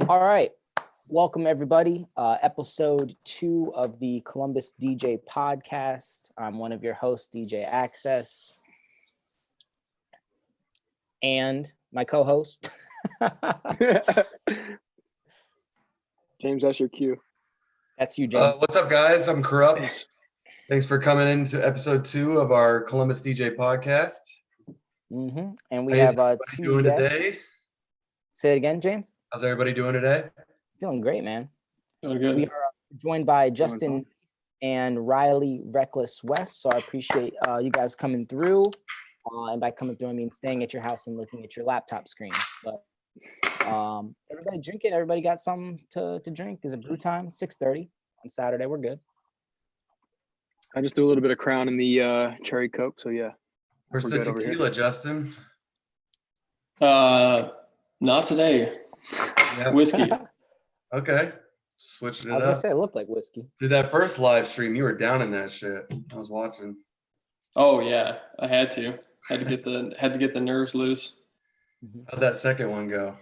All right. Welcome, everybody. Episode 2 of the Columbus DJ podcast. I'm one of your hosts, DJ Access. And my co-host. James, that's your cue. That's you, James. What's up, guys? I'm Corrupt. Thanks for coming into episode 2 of our Columbus DJ podcast. And we have two guests. Today? Say it again, James. How's everybody doing today? Feeling great, man. Doing good. We are joined by Justin and Riley Reckless West. So I appreciate you guys coming through. And by coming through, I mean staying at your house and looking at your laptop screen. But everybody drinking. Everybody got something to drink. Is it brew time? 6:30 on Saturday. We're good. I just threw a little bit of Crown in the cherry Coke, so yeah. Where's the tequila, Justin? Not today. Yeah. Whiskey. Okay. Switching it I was up. gonna say it looked like whiskey. Dude, that first live stream, you were down in that shit. I was watching. Oh yeah, I had to. Had to get the nerves loose. How'd that second one go?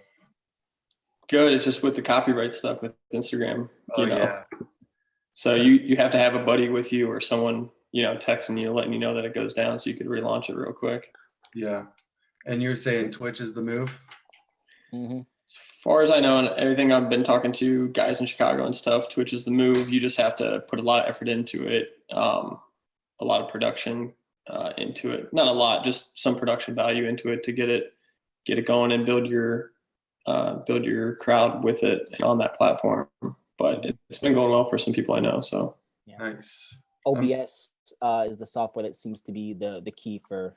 Good. It's just with the copyright stuff with Instagram. Oh, yeah. So you have to have a buddy with you or someone, texting you, letting you know that it goes down so you could relaunch it real quick. Yeah. And you're saying Twitch is the move? As far as I know, and everything I've been talking to guys in Chicago and stuff, Twitch is the move. You just have to put a lot of effort into it, a lot of production into it. Not a lot, just some production value into it to get it going and build your crowd with it and on that platform. But it's been going well for some people I know. So yeah. Nice. OBS is the software that seems to be the key for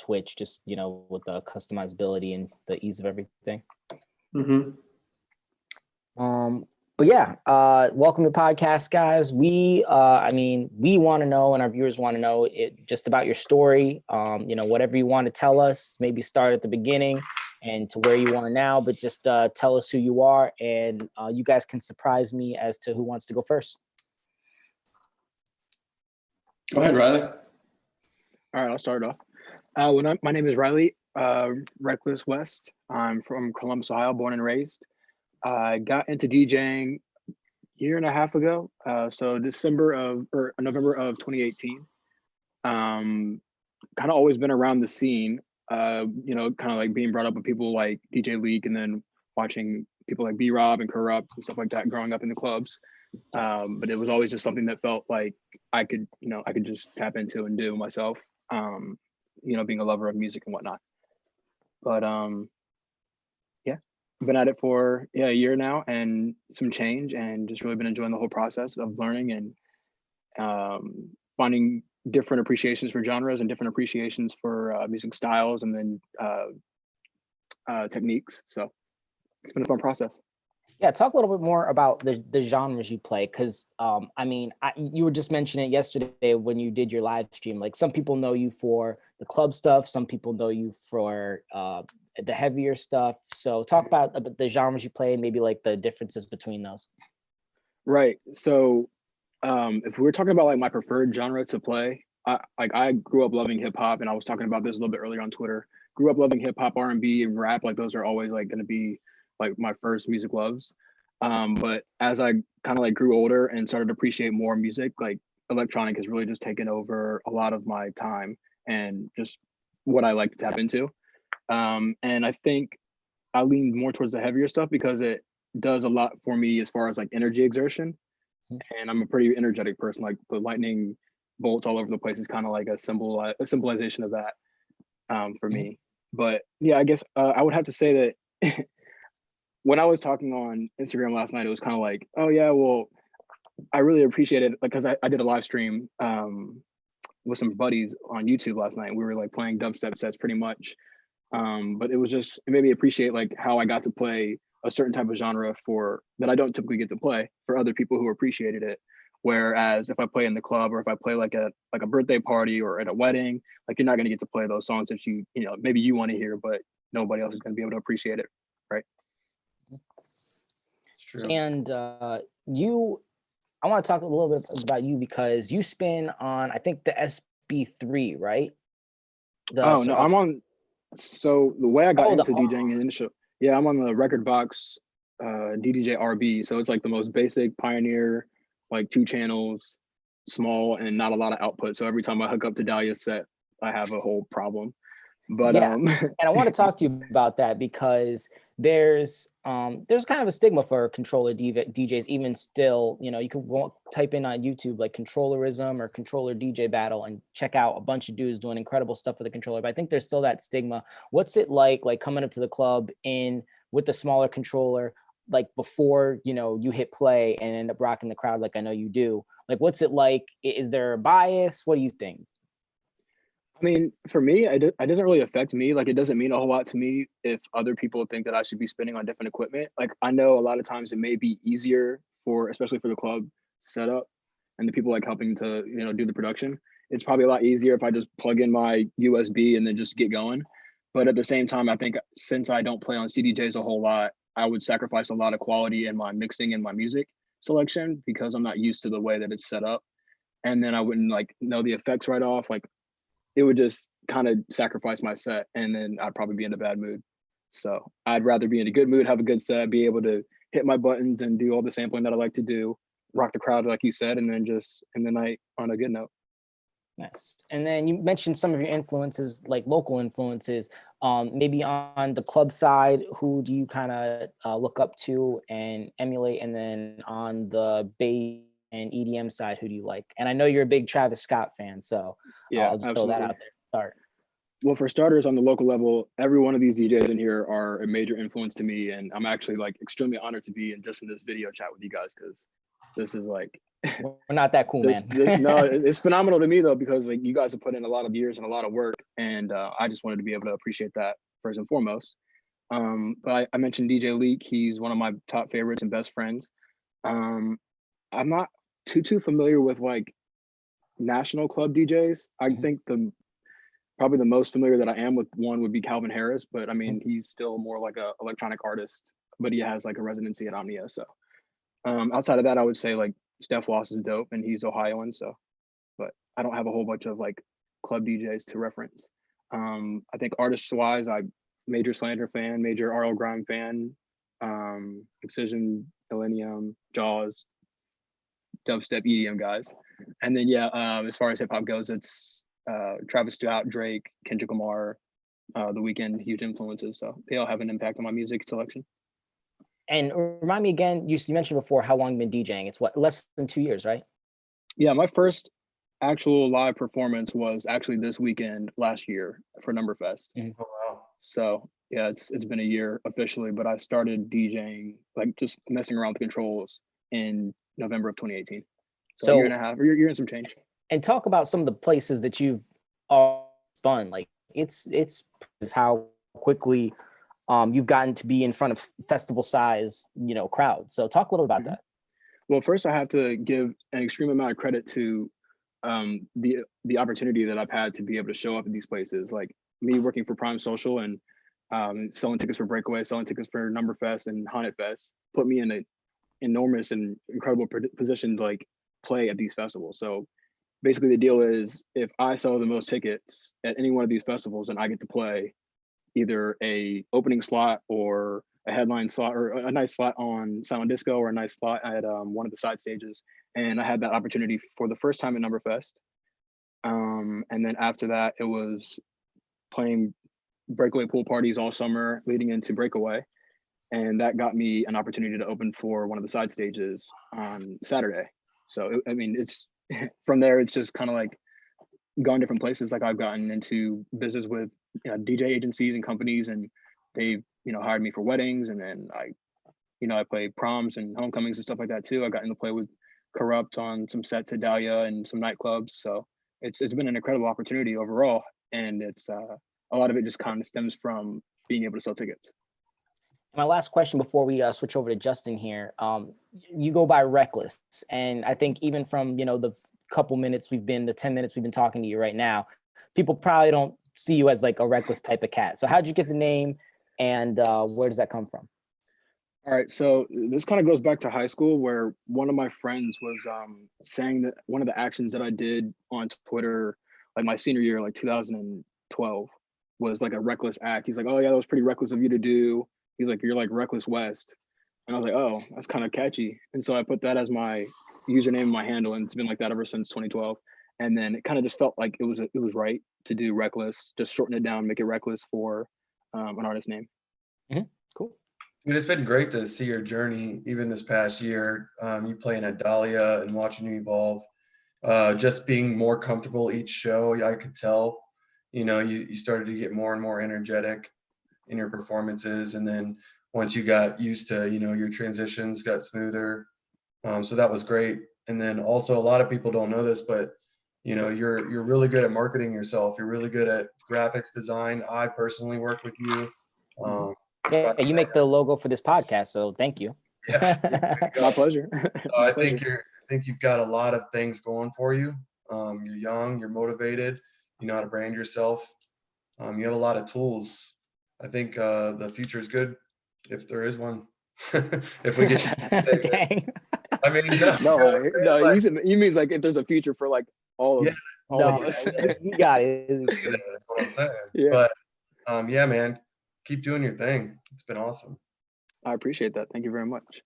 Twitch, just with the customizability and the ease of everything. But yeah, welcome to the podcast, guys. We want to know, and our viewers want to know just about your story. Whatever you want to tell us, maybe start at the beginning and to where you are now, but just tell us who you are, and you guys can surprise me as to who wants to go first. Go ahead, Riley. All right, I'll start off. My name is Riley Reckless West. I'm from Columbus, Ohio, born and raised. I got into DJing a year and a half ago, so November of 2018. Kind of always been around the scene, kind of like being brought up with people like DJ Leak, and then watching people like B-Rob and Corrupt and stuff like that growing up in the clubs. But it was always just something that felt like I could just tap into and do myself, being a lover of music and whatnot. But yeah, I've been at it for a year now and some change, and just really been enjoying the whole process of learning and finding different appreciations for genres and different appreciations for music styles and then techniques. So it's been a fun process. Yeah, talk a little bit more about the genres you play, because you were just mentioning it yesterday when you did your live stream. Like, some people know you for the club stuff, some people know you for the heavier stuff. So talk about the genres you play and maybe like the differences between those. Right. So if we're talking about like my preferred genre to play, I grew up loving hip hop, and I was talking about this a little bit earlier on Twitter. Grew up loving hip hop, R&B, and rap. Like, those are always like going to be like my first music loves. But as I kind of like grew older and started to appreciate more music, like electronic has really just taken over a lot of my time and just what I like to tap into. And I think I lean more towards the heavier stuff because it does a lot for me as far as like energy exertion. And I'm a pretty energetic person. Like, the lightning bolts all over the place is kind of like a symbolization of that for me. But yeah, I guess I would have to say that when I was talking on Instagram last night, it was kind of like, oh yeah, well, I really appreciate it, because I did a live stream with some buddies on YouTube last night. We were like playing dubstep sets pretty much, but it made me appreciate like how I got to play a certain type of genre that I don't typically get to play for other people who appreciated it. Whereas if I play in the club, or if I play like a birthday party or at a wedding, like, you're not going to get to play those songs that maybe you want to hear, but nobody else is going to be able to appreciate it, right? True. And I want to talk a little bit about you, because you spin on, I think, the SB3, right? I'm on. So the way I got into DJing initially, I'm on the Record Box DDJ RB. So it's like the most basic Pioneer, like 2 channels, small, and not a lot of output. So every time I hook up to Dahlia's set, I have a whole problem. But Yeah, and I want to talk to you about that because there's kind of a stigma for controller DJs even still. You know, you can type in on YouTube like controllerism or controller DJ battle and check out a bunch of dudes doing incredible stuff with the controller. But I think there's still that stigma. What's it like coming up to the club with the smaller controller, like before, you know, you hit play and end up rocking the crowd like I know you do? Like, what's it like? Is there a bias? What do you think? I mean, for me, it doesn't really affect me. Like, it doesn't mean a whole lot to me if other people think that I should be spending on different equipment. Like, I know a lot of times it may be easier especially for the club setup and the people like helping to, you know, do the production. It's probably a lot easier if I just plug in my USB and then just get going. But at the same time, I think since I don't play on CDJs a whole lot, I would sacrifice a lot of quality in my mixing and my music selection because I'm not used to the way that it's set up. And then I wouldn't like know the effects right off. Like, it would just kind of sacrifice my set and then I'd probably be in a bad mood. So I'd rather be in a good mood, have a good set, be able to hit my buttons and do all the sampling that I like to do, rock the crowd like you said, and then just end the night on a good note. Nice. And then you mentioned some of your influences, like local influences, maybe on the club side, who do you kind of look up to and emulate? And then on the bass and EDM side, who do you like? And I know you're a big Travis Scott fan, so Yeah, I'll just absolutely. throw that out there to start. Well, for starters, on the local level, every one of these DJs in here are a major influence to me. And I'm actually like extremely honored to be in just in this video chat with you guys because this is like We're not that cool, man. No, it's phenomenal to me though, because like you guys have put in a lot of years and a lot of work. And I just wanted to be able to appreciate that first and foremost. But I mentioned DJ Leak. He's one of my top favorites and best friends. I'm not too familiar with like national club DJs. I think probably the most familiar that I am with one would be Calvin Harris, but I mean, he's still more like a electronic artist, but he has like a residency at Omnia. So outside of that, I would say like Steph Loss is dope and he's Ohioan. So, but I don't have a whole bunch of like club DJs to reference. I think artists wise, I major Slander fan, major RL Grime fan, Excision, Millennium, Jaws, dubstep EDM guys. And then yeah, as far as hip hop goes, it's Travis Scott, Drake, Kendrick Lamar, The Weeknd, huge influences. So they all have an impact on my music selection. And remind me again, you mentioned before how long you've been DJing. It's what, less than 2 years, right? Yeah, my first actual live performance was actually this weekend last year for Numberfest. Oh, wow. So yeah, it's been a year officially, but I started DJing, like just messing around with controls in November of 2018. So a year and a half, or year and some change. And talk about some of the places that you've spun. Like it's how quickly you've gotten to be in front of festival size, you know, crowds. So talk a little about that. Well, first I have to give an extreme amount of credit to the opportunity that I've had to be able to show up at these places. Like me working for Prime Social and selling tickets for Breakaway, selling tickets for Numberfest and Haunted Fest put me in an enormous and incredible position to like play at these festivals. So basically the deal is if I sell the most tickets at any one of these festivals, then I get to play either a opening slot or a headline slot or a nice slot on Silent Disco or a nice slot at one of the side stages. And I had that opportunity for the first time at Numberfest. And then after that, it was playing Breakaway pool parties all summer leading into Breakaway. And that got me an opportunity to open for one of the side stages on Saturday. So, I mean, it's from there, it's just kind of like gone different places. Like I've gotten into business with DJ agencies and companies, and they've, hired me for weddings. And then I play proms and homecomings and stuff like that too. I got to play with Corrupt on some sets at Dahlia and some nightclubs. So it's been an incredible opportunity overall. And it's a lot of it just kind of stems from being able to sell tickets. My last question before we switch over to Justin here, you go by Reckless. And I think even from, the couple minutes the 10 minutes we've been talking to you right now, people probably don't see you as like a reckless type of cat. So how'd you get the name and where does that come from? All right, so this kind of goes back to high school where one of my friends was saying that one of the actions that I did on Twitter, like my senior year, like 2012, was like a reckless act. He's like, oh yeah, that was pretty reckless of you to do. He's like, you're like Reckless West. And I was like, oh, that's kind of catchy. And so I put that as my username and my handle, and it's been like that ever since 2012. And then it kind of just felt like it was right to do Reckless, just shorten it down, make it Reckless for an artist name. Cool. Dude, it's been great to see your journey, even this past year. You playing at Dahlia and watching you evolve. Just being more comfortable each show, I could tell. You started to get more and more energetic in your performances, and then once you got used to, your transitions got smoother. So that was great. And then also, a lot of people don't know this, but you're really good at marketing yourself. You're really good at graphics design. I personally worked with you. Yeah, you make the logo for this podcast, so thank you. Yeah. My pleasure. I think you've got a lot of things going for you. You're young, you're motivated, you know how to brand yourself. You have a lot of tools. I think the future is good, if there is one. If we get you. Dang. I mean, no, like, you means like if there's a future for like all of, yeah, all No, of us. you got it. that's what I'm saying. Yeah. But yeah, man, keep doing your thing. It's been awesome. I appreciate that. Thank you very much.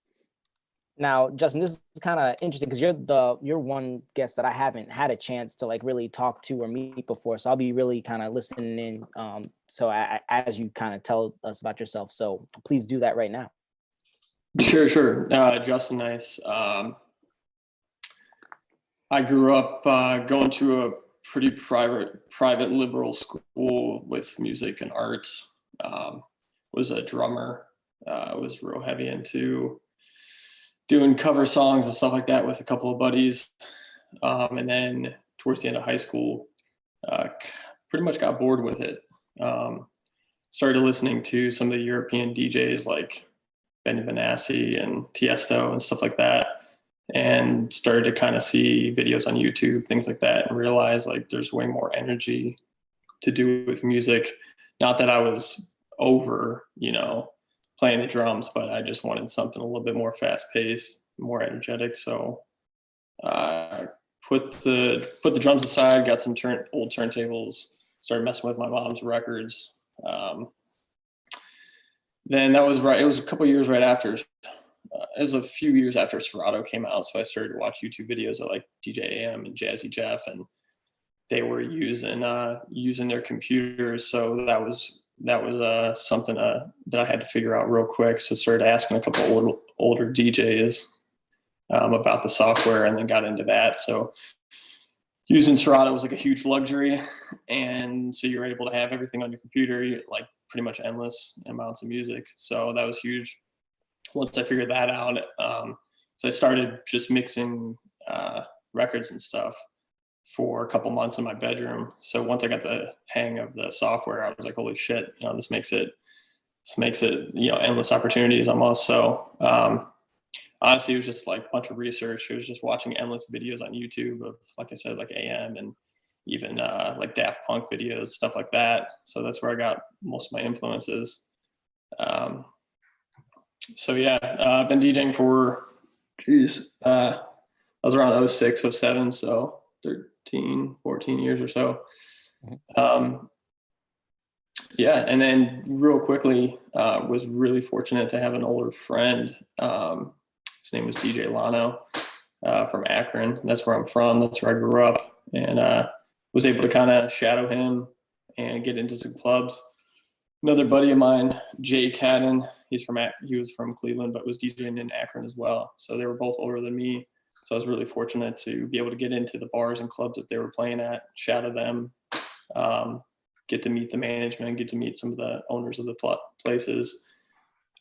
Now, Justin, this is kind of interesting because you're one guest that I haven't had a chance to like really talk to or meet before. So I'll be really kind of listening in. So as you kind of tell us about yourself, so please do that right now. Sure. Justin Nyce. I grew up going to a pretty private liberal school with music and arts. Was a drummer. Was real heavy into doing cover songs and stuff like that with a couple of buddies. And then towards the end of high school, pretty much got bored with it. Started listening to some of the European DJs like Benny Benassi and Tiesto and stuff like that. And started to kind of see videos on YouTube, things like that, and realize like there's way more energy to do with music. Not that I was over, playing the drums, but I just wanted something a little bit more fast paced, more energetic. So put the drums aside, got some old turntables, started messing with my mom's records. Then that was right. It was a couple years right after. It was a few years after Serato came out, so I started to watch YouTube videos of like DJ AM and Jazzy Jeff, and they were using their computers. So that was something that I had to figure out real quick. So started asking a couple older DJs about the software, and then got into that. So using Serato was like a huge luxury, and so you're able to have everything on your computer, like pretty much endless amounts of music. So that was huge. Once I figured that out, so I started just mixing records and stuff for a couple months in my bedroom. So once I got the hang of the software, I was like, holy shit, this makes it, endless opportunities almost. So honestly, it was just like a bunch of research. It was just watching endless videos on YouTube of, like I said, like AM and even like Daft Punk videos, stuff like that. So that's where I got most of my influences. So yeah, I've been DJing for, I was around 06, 07, so 13, 14 years or so. Yeah, and then real quickly, was really fortunate to have an older friend. His name was DJ Lano from Akron. That's where I'm from. That's where I grew up, and was able to kind of shadow him and get into some clubs. Another buddy of mine, Jay Cadden, he was from Cleveland, but was DJing in Akron as well. So they were both older than me. So I was really fortunate to be able to get into the bars and clubs that they were playing at, shadow them, get to meet the management, get to meet some of the owners of the places.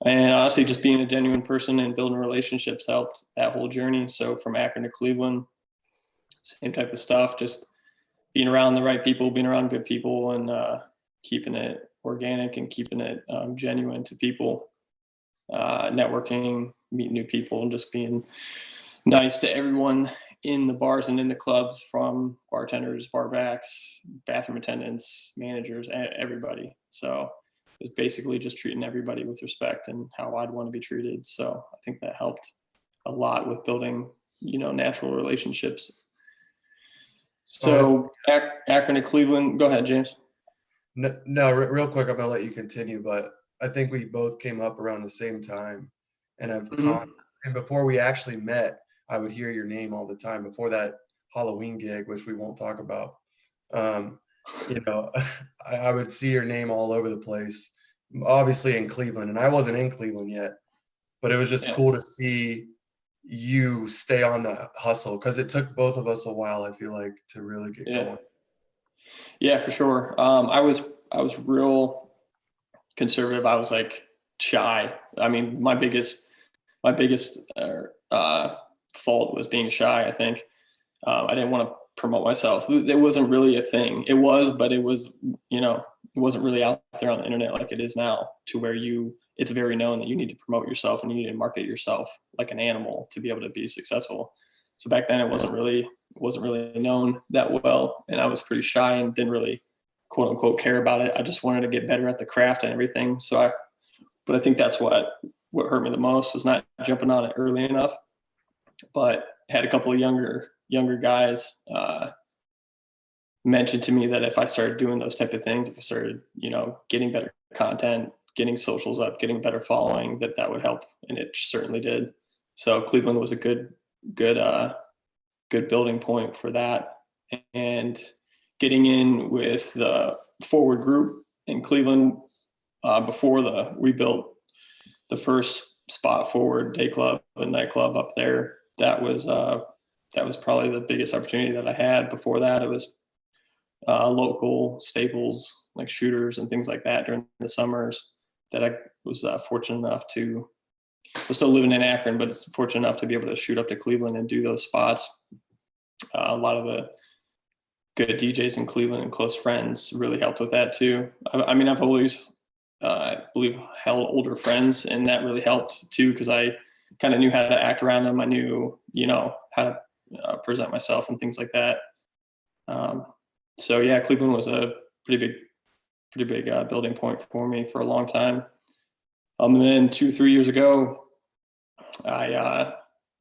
And honestly, just being a genuine person and building relationships helped that whole journey. So from Akron to Cleveland, same type of stuff, just being around the right people, being around good people, and keeping it organic and keeping it genuine to people, networking, meeting new people, and just being nice to everyone in the bars and in the clubs, from bartenders, barbacks, bathroom attendants, managers, everybody. So it was basically just treating everybody with respect and how I'd want to be treated. So I think that helped a lot with building, natural relationships. So Akron to Cleveland, go ahead, James. No, real quick, I'm gonna let you continue, but I think we both came up around the same time, and Mhm. and before we actually met, I would hear your name all the time before that Halloween gig, which we won't talk about. You know, I would see your name all over the place, obviously in Cleveland, and I wasn't in Cleveland yet, but it was just Yeah. cool to see you stay on the hustle because it took both of us a while, I feel like, to really get Yeah. going. Yeah, for sure. I was real conservative. I was like shy. I mean, my biggest fault was being shy. I think I didn't want to promote myself. It wasn't really a thing. It was, but it was, you know, it wasn't really out there on the internet like it is now, to where it's very known that you need to promote yourself and you need to market yourself like an animal to be able to be successful. So back then it wasn't really known that well, and I was pretty shy and didn't really quote unquote care about it. I just wanted to get better at the craft and everything. But I think that's what hurt me the most, was not jumping on it early enough. But had a couple of younger guys mentioned to me that if I started doing those type of things, if I started, you know, getting better content, getting socials up, getting better following, that would help, and it certainly did. So Cleveland was a good building point for that, and getting in with the forward group in Cleveland before we built the first spot forward day club and nightclub up there. That was probably the biggest opportunity that I had. Before that, it was local staples like shooters and things like that during the summers that I was fortunate enough to. I'm still living in Akron, but it's fortunate enough to be able to shoot up to Cleveland and do those spots. A lot of the good DJs in Cleveland and close friends really helped with that too. I mean, I've always, I believe, held older friends, and that really helped too, because I kind of knew how to act around them. I knew, you know, how to present myself and things like that. So yeah, Cleveland was a pretty big building point for me for a long time. And then 2-3 years ago, I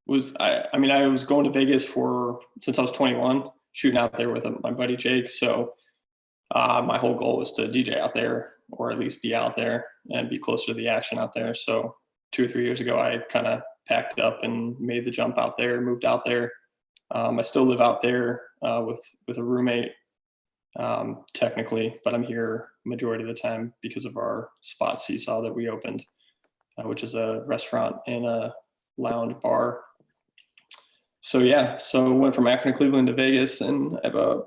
was going to Vegas since I was 21, shooting out there with my buddy Jake. So my whole goal was to DJ out there, or at least be out there and be closer to the action out there. So 2 or 3 years ago, I kind of packed up and made the jump out there, moved out there. I still live out there with a roommate, technically, but I'm here majority of the time because of our spot Seesaw that we opened, which is a restaurant and a lounge bar. So yeah, so went from Akron, Cleveland to Vegas, and was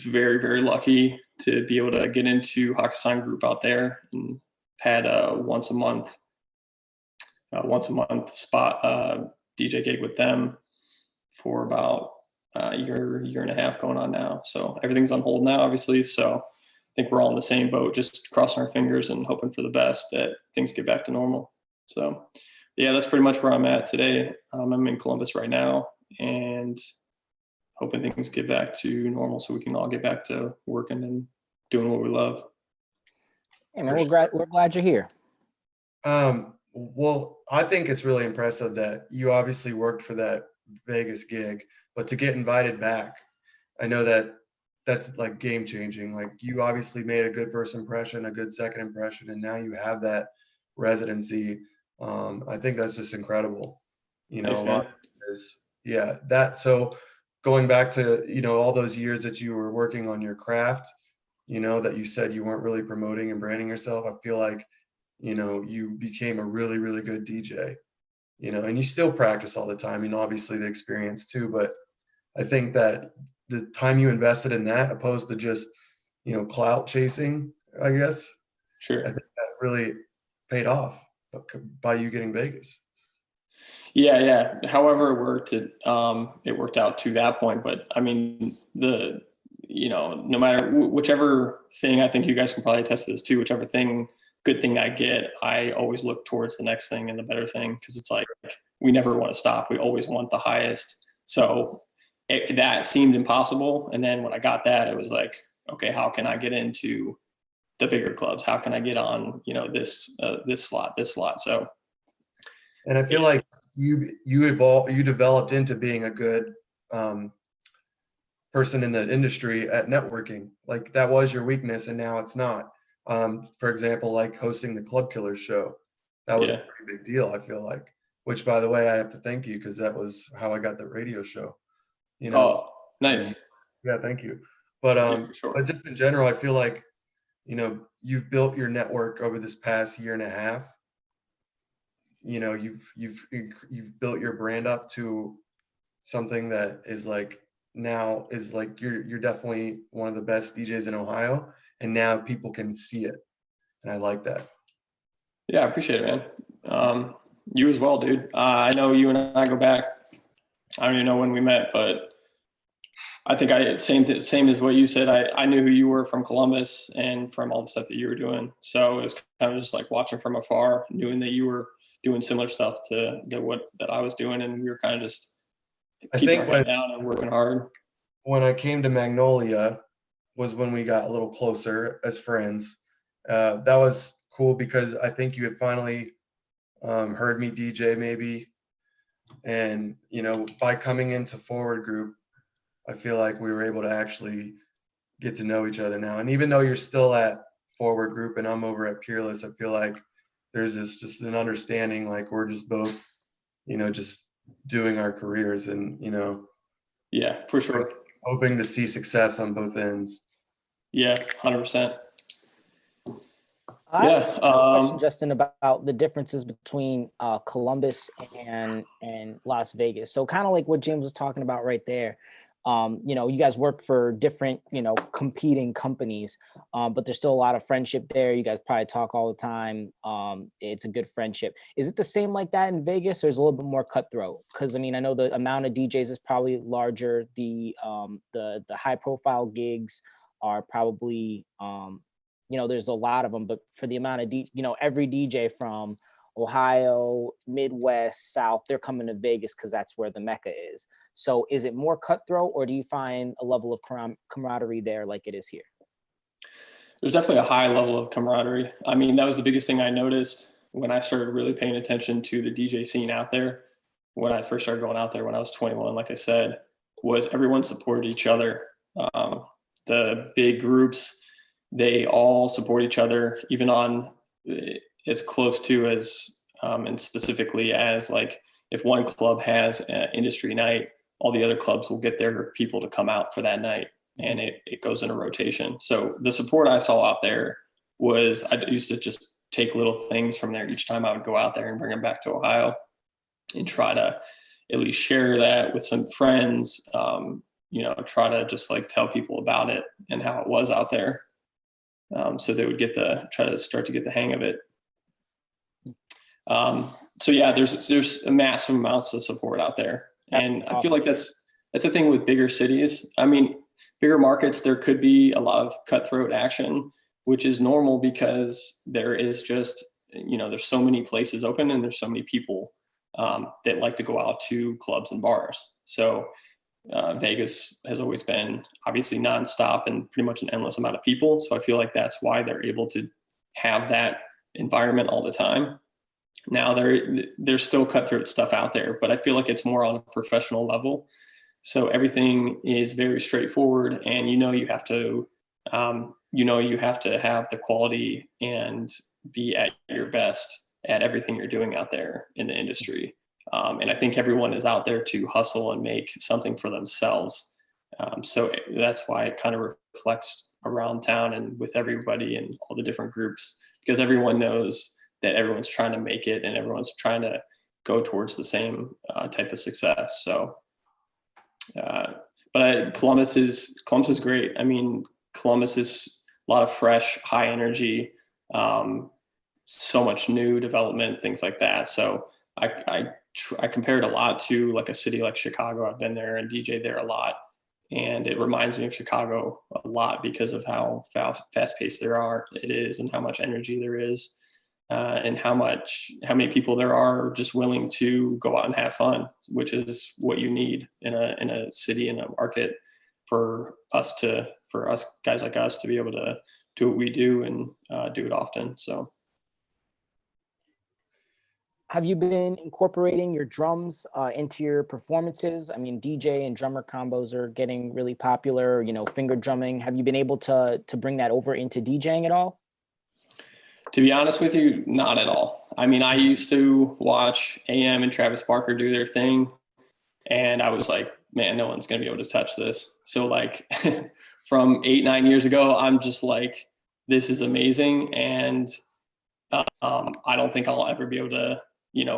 very, very lucky to be able to get into Hakkasan Group out there, and had a once a month spot DJ gig with them for about a year and a half going on now. So everything's on hold now, obviously. So I think we're all in the same boat, just crossing our fingers and hoping for the best that things get back to normal. So yeah, that's pretty much where I'm at today. I'm in Columbus right now, and hoping things get back to normal so we can all get back to working and doing what we love. Hey man, we're glad you're here. Well, I think it's really impressive that you obviously worked for that Vegas gig, but to get invited back, I know that's like game changing. Like, you obviously made a good first impression, a good second impression, and now you have that residency. I think that's just incredible. You know, Thanks, a man. lot is, yeah, that. So going back to, you know, all those years that you were working on your craft, you know, that you said you weren't really promoting and branding yourself, I feel like, you know, you became a really, really good DJ, you know, and you still practice all the time, and obviously the experience too. But I think that the time you invested in that, opposed to just, you know, clout chasing, I guess, Sure. I think that really paid off by you getting Vegas. Yeah. However it worked out to that point. But I mean, no matter whichever thing, I think you guys can probably attest to this too, whichever good thing I get, I always look towards the next thing and the better thing, because it's like, we never want to stop. We always want the highest. So that seemed impossible. And then when I got that, it was like, okay, how can I get into the bigger clubs? How can I get on, you know, this slot? So, And I feel like you developed into being a good person in the industry at networking. Like, that was your weakness, and now it's not. For example, like hosting the Club Killers show. That was Yeah. a pretty big deal, I feel like. Which, by the way, I have to thank you because that was how I got the radio show. You know, Oh, nice. yeah, thank you. But Yeah, for sure. but just in general, I feel like, you've built your network over this past year and a half. You've built your brand up to something that is like now is like you're definitely one of the best DJs in Ohio, and now people can see it, and I like that. Yeah, I appreciate it, man. You as well, dude. I know you and I go back. I don't even know when we met, but I think same as what you said. I knew who you were from Columbus and from all the stuff that you were doing. So it was kind of just like watching from afar, knowing that you were doing similar stuff to what I was doing, and we were kind of just keeping our head down and working hard. When I came to Magnolia was when we got a little closer as friends. That was cool because I think you had finally heard me DJ maybe. And, by coming into Forward Group, I feel like we were able to actually get to know each other now. And even though you're still at Forward Group and I'm over at Peerless, I feel like there's just an understanding, like we're just both, just doing our careers and, yeah, for sure. Hoping to see success on both ends. Yeah, 100%. I have a question, Justin, about the differences between Columbus and Las Vegas. So kind of like what James was talking about right there. You guys work for different, competing companies, but there's still a lot of friendship there. You guys probably talk all the time. It's a good friendship. Is it the same like that in Vegas, or is it a little bit more cutthroat? Because I know the amount of DJs is probably larger. The high profile gigs are probably there's a lot of them, but for the amount of every DJ from Ohio, Midwest, South, they're coming to Vegas because that's where the Mecca is. So is it more cutthroat, or do you find a level of camaraderie there like it is here? There's definitely a high level of camaraderie. I mean, that was the biggest thing I noticed when I started really paying attention to the DJ scene out there. When I first started going out there when I was 21, like I said, was everyone supported each other. The big groups, they all support each other, even on as close to as, and specifically as like, if one club has an industry night, all the other clubs will get their people to come out for that night, and it goes in a rotation. So the support I saw out there was, I used to just take little things from there each time I would go out there and bring them back to Ohio and try to at least share that with some friends, try to just like tell people about it and how it was out there. So they would try to start to get the hang of it. So yeah, there's a massive amounts of support out there. And I feel like that's the thing with bigger cities. I mean, bigger markets, there could be a lot of cutthroat action, which is normal because there is just, there's so many places open and there's so many people that like to go out to clubs and bars. So Vegas has always been obviously nonstop and pretty much an endless amount of people. So I feel like that's why they're able to have that environment all the time. Now there's still cutthroat stuff out there, but I feel like it's more on a professional level. So everything is very straightforward, and you have to have the quality and be at your best at everything you're doing out there in the industry. And I think everyone is out there to hustle and make something for themselves. So that's why it kind of reflects around town and with everybody and all the different groups, because everyone knows that everyone's trying to make it and everyone's trying to go towards the same type of success. So, but Columbus is great. I mean, Columbus is a lot of fresh, high energy, so much new development, things like that. So I compare it a lot to like a city like Chicago. I've been there and DJed there a lot, and it reminds me of Chicago a lot because of how fast paced it is and how much energy there is. And how many people there are just willing to go out and have fun, which is what you need in a city, in a market, for us guys like us to be able to do what we do and do it often. So, have you been incorporating your drums into your performances? I mean, DJ and drummer combos are getting really popular. Finger drumming. Have you been able to bring that over into DJing at all? To be honest with you, not at all. I mean, I used to watch AM and Travis Barker do their thing, and I was like, man, no one's going to be able to touch this. So like from 8-9 years ago, I'm just like, this is amazing. And I don't think I'll ever be able to,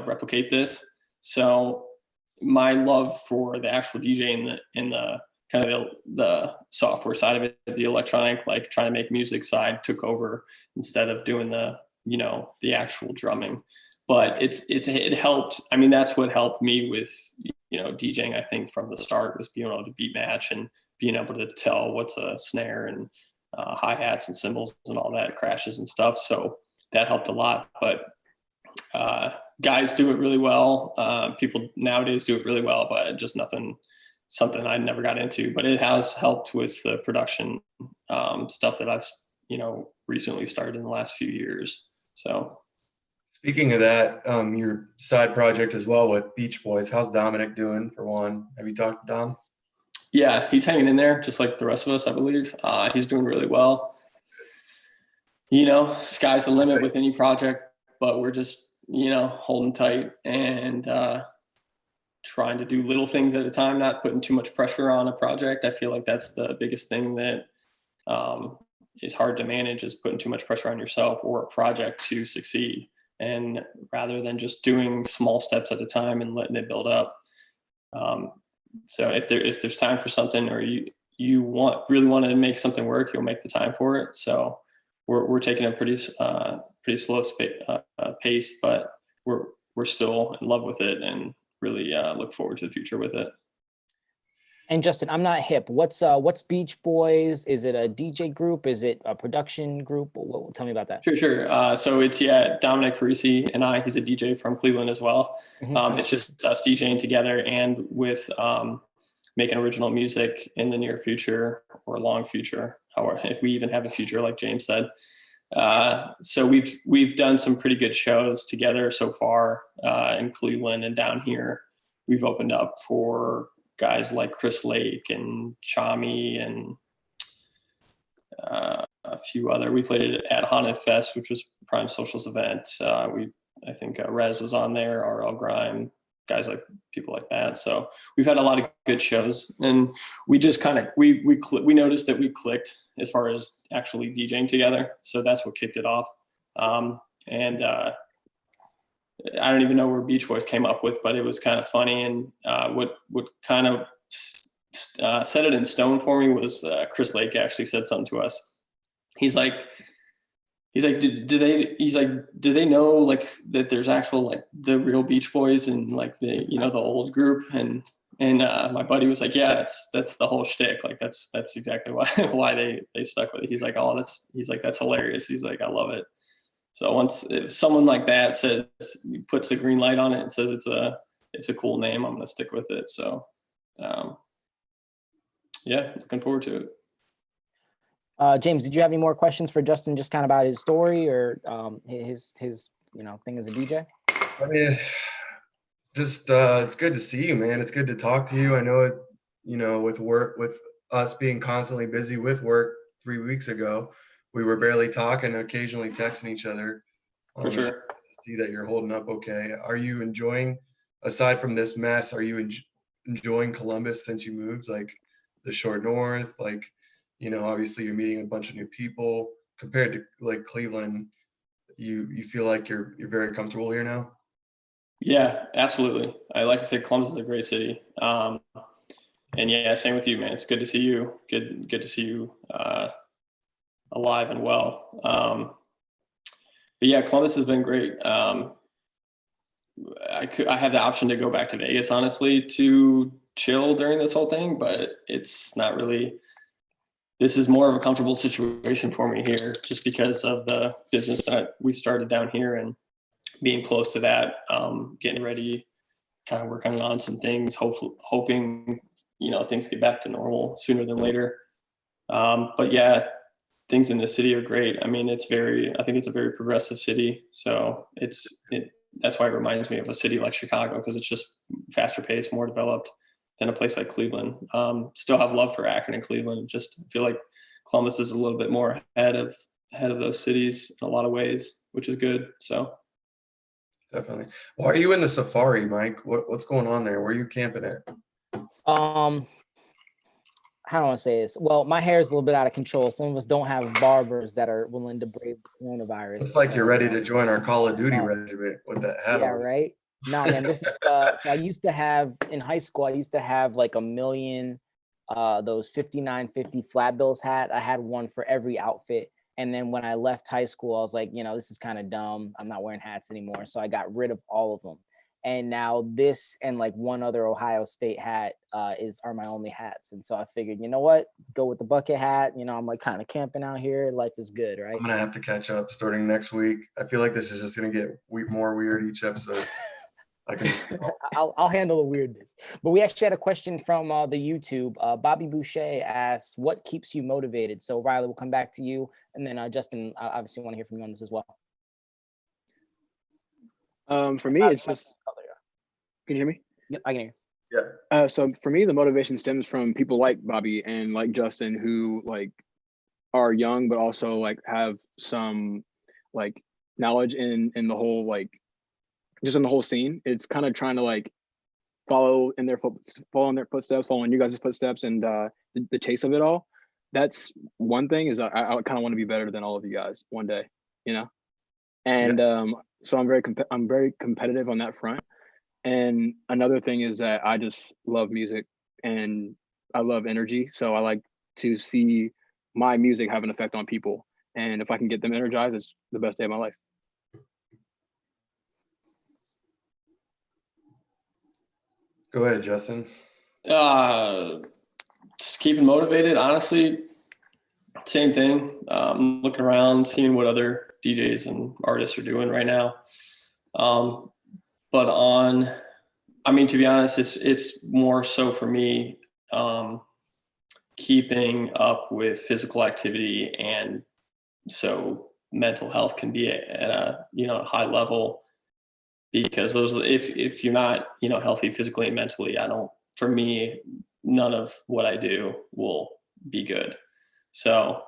replicate this. So my love for the actual DJ and the kind of the software side of it, the electronic, like trying to make music side took over instead of doing the actual drumming. But it helped. I mean, that's what helped me with, DJing, I think from the start, was being able to beat match and being able to tell what's a snare and hi-hats and cymbals and all that, crashes and stuff. So that helped a lot. But guys do it really well. People nowadays do it really well, but just something I never got into. But it has helped with the production stuff that I've recently started in the last few years. So speaking of that, your side project as well with Beach Boys, how's Dominic doing, for one? Have you talked to Dom? Yeah, he's hanging in there just like the rest of us, I believe. He's doing really well. Sky's the limit with any project, but we're just, holding tight and trying to do little things at a time, not putting too much pressure on a project. I feel like that's the biggest thing that is hard to manage, is putting too much pressure on yourself or a project to succeed. And rather than just doing small steps at a time and letting it build up. So if there's time for something, or you really want to make something work, you'll make the time for it. So we're taking a pretty slow pace, but we're still in love with it and really look forward to the future with it. And Justin, I'm not hip. What's Beach Boys? Is it a DJ group? Is it a production group? Tell me about that. Sure. So it's Dominic Parisi and I. He's a DJ from Cleveland as well. Mm-hmm. It's just us DJing together and with making original music in the near future or long future, however, if we even have a future, like James said. So we've done some pretty good shows together so far in Cleveland, and down here we've opened up for guys like Chris Lake and Chami and a few other. We played it at Haunted Fest, which was Prime Social's event. I think Rez was on there, RL Grime, guys like people like that. So we've had a lot of good shows, and we just kind of we noticed that we clicked as far as actually DJing together. So that's what kicked it off. I don't even know where Beach Boys came up with, but it was kind of funny. And what kind of set it in stone for me was Chris Lake actually said something to us. He's like, do they know like that there's actual like the real Beach Boys and like the the old group? And my buddy was like, yeah, that's the whole shtick. Like that's exactly why they stuck with it. He's like, that's hilarious. He's like, I love it. So if someone like that puts a green light on it and says it's a cool name, I'm gonna stick with it. So looking forward to it. James, did you have any more questions for Justin, just kind of about his story or his thing as a DJ? I mean, just it's good to see you, man. It's good to talk to you. I know it, with us being constantly busy with work 3 weeks ago, we were barely talking, occasionally texting each other. For sure. See that you're holding up okay. Are you enjoying, aside from this mess, are you enjoying Columbus since you moved? Like the short north, like, obviously you're meeting a bunch of new people. Compared to like Cleveland, you feel like you're very comfortable here now? Yeah, absolutely. Like I said, Columbus is a great city. And same with you, man. It's good to see you. Good to see you alive and well. But yeah, Columbus has been great. I had the option to go back to Vegas, honestly, to chill during this whole thing, but it's not really. This is more of a comfortable situation for me here, just because of the business that we started down here and being close to that, getting ready, kind of working on some things, hoping things get back to normal sooner than later. But yeah, things in the city are great. I mean, I think it's a very progressive city. So that's why it reminds me of a city like Chicago, because it's just faster paced, more developed than a place like Cleveland. Still have love for Akron and Cleveland. Just feel like Columbus is a little bit more ahead of ahead of those cities in a lot of ways, which is good. So Definitely. Why are you in the safari, Mike? What's going on there? Where are you camping at? How do I want to say this? Well, my hair is a little bit out of control. Some of us don't have barbers that are willing to brave the coronavirus. It's like you're ready So, to join our Call of Duty no. regiment with that hat Yeah, on. right. No, man, this is so I used to have in high school, I used to have like a million those 5950 flat bills hat. I had one for every outfit. And then when I left high school, I was like, you know, this is kind of dumb. I'm not wearing hats anymore. So I got rid of all of them. And now this and like one other Ohio State hat are my only hats. And so I figured, you know what, go with the bucket hat. You know, I'm like kind of camping out here. Life is good, right? I'm gonna have to catch up starting next week. I feel like this is just gonna get more weird each episode. I can. I'll handle the weirdness. But we actually had a question from the YouTube. Bobby Boucher asks, "What keeps you motivated?" So Riley, we'll come back to you, and then Justin, I obviously want to hear from you on this as well. For me, it's just. Can you hear me? Yep, I can hear. Yeah. So for me, the motivation stems from people like Bobby and like Justin, who like are young but also like have some like knowledge in the whole like just in the whole scene. It's kind of trying to like follow in their footsteps, follow in you guys' footsteps, and the chase of it all. That's one thing. Is I kind of want to be better than all of you guys one day, you know. And so I'm very competitive on that front. And another thing is that I just love music and I love energy. So I like to see my music have an effect on people. And if I can get them energized, it's the best day of my life. Go ahead, Justin. Just keeping motivated, honestly, same thing. Looking around, seeing what other DJs and artists are doing right now. But to be honest, it's more so for me, keeping up with physical activity, and so mental health can be at a high level, because those, if you're not healthy physically and mentally, for me, none of what I do will be good. So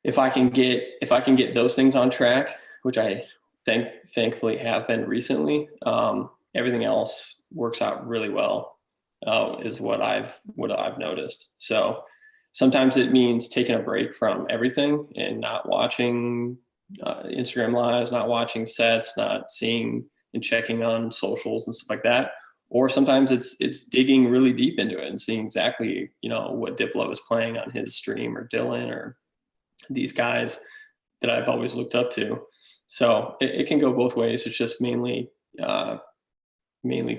if I can get those things on track, which I thankfully have been recently, everything else works out really well, is what I've noticed. So sometimes it means taking a break from everything and not watching Instagram lives, not watching sets, not seeing and checking on socials and stuff like that. Or sometimes it's digging really deep into it and seeing exactly what Diplo is playing on his stream, or Dylan, or these guys that I've always looked up to. So it can go both ways. It's just mainly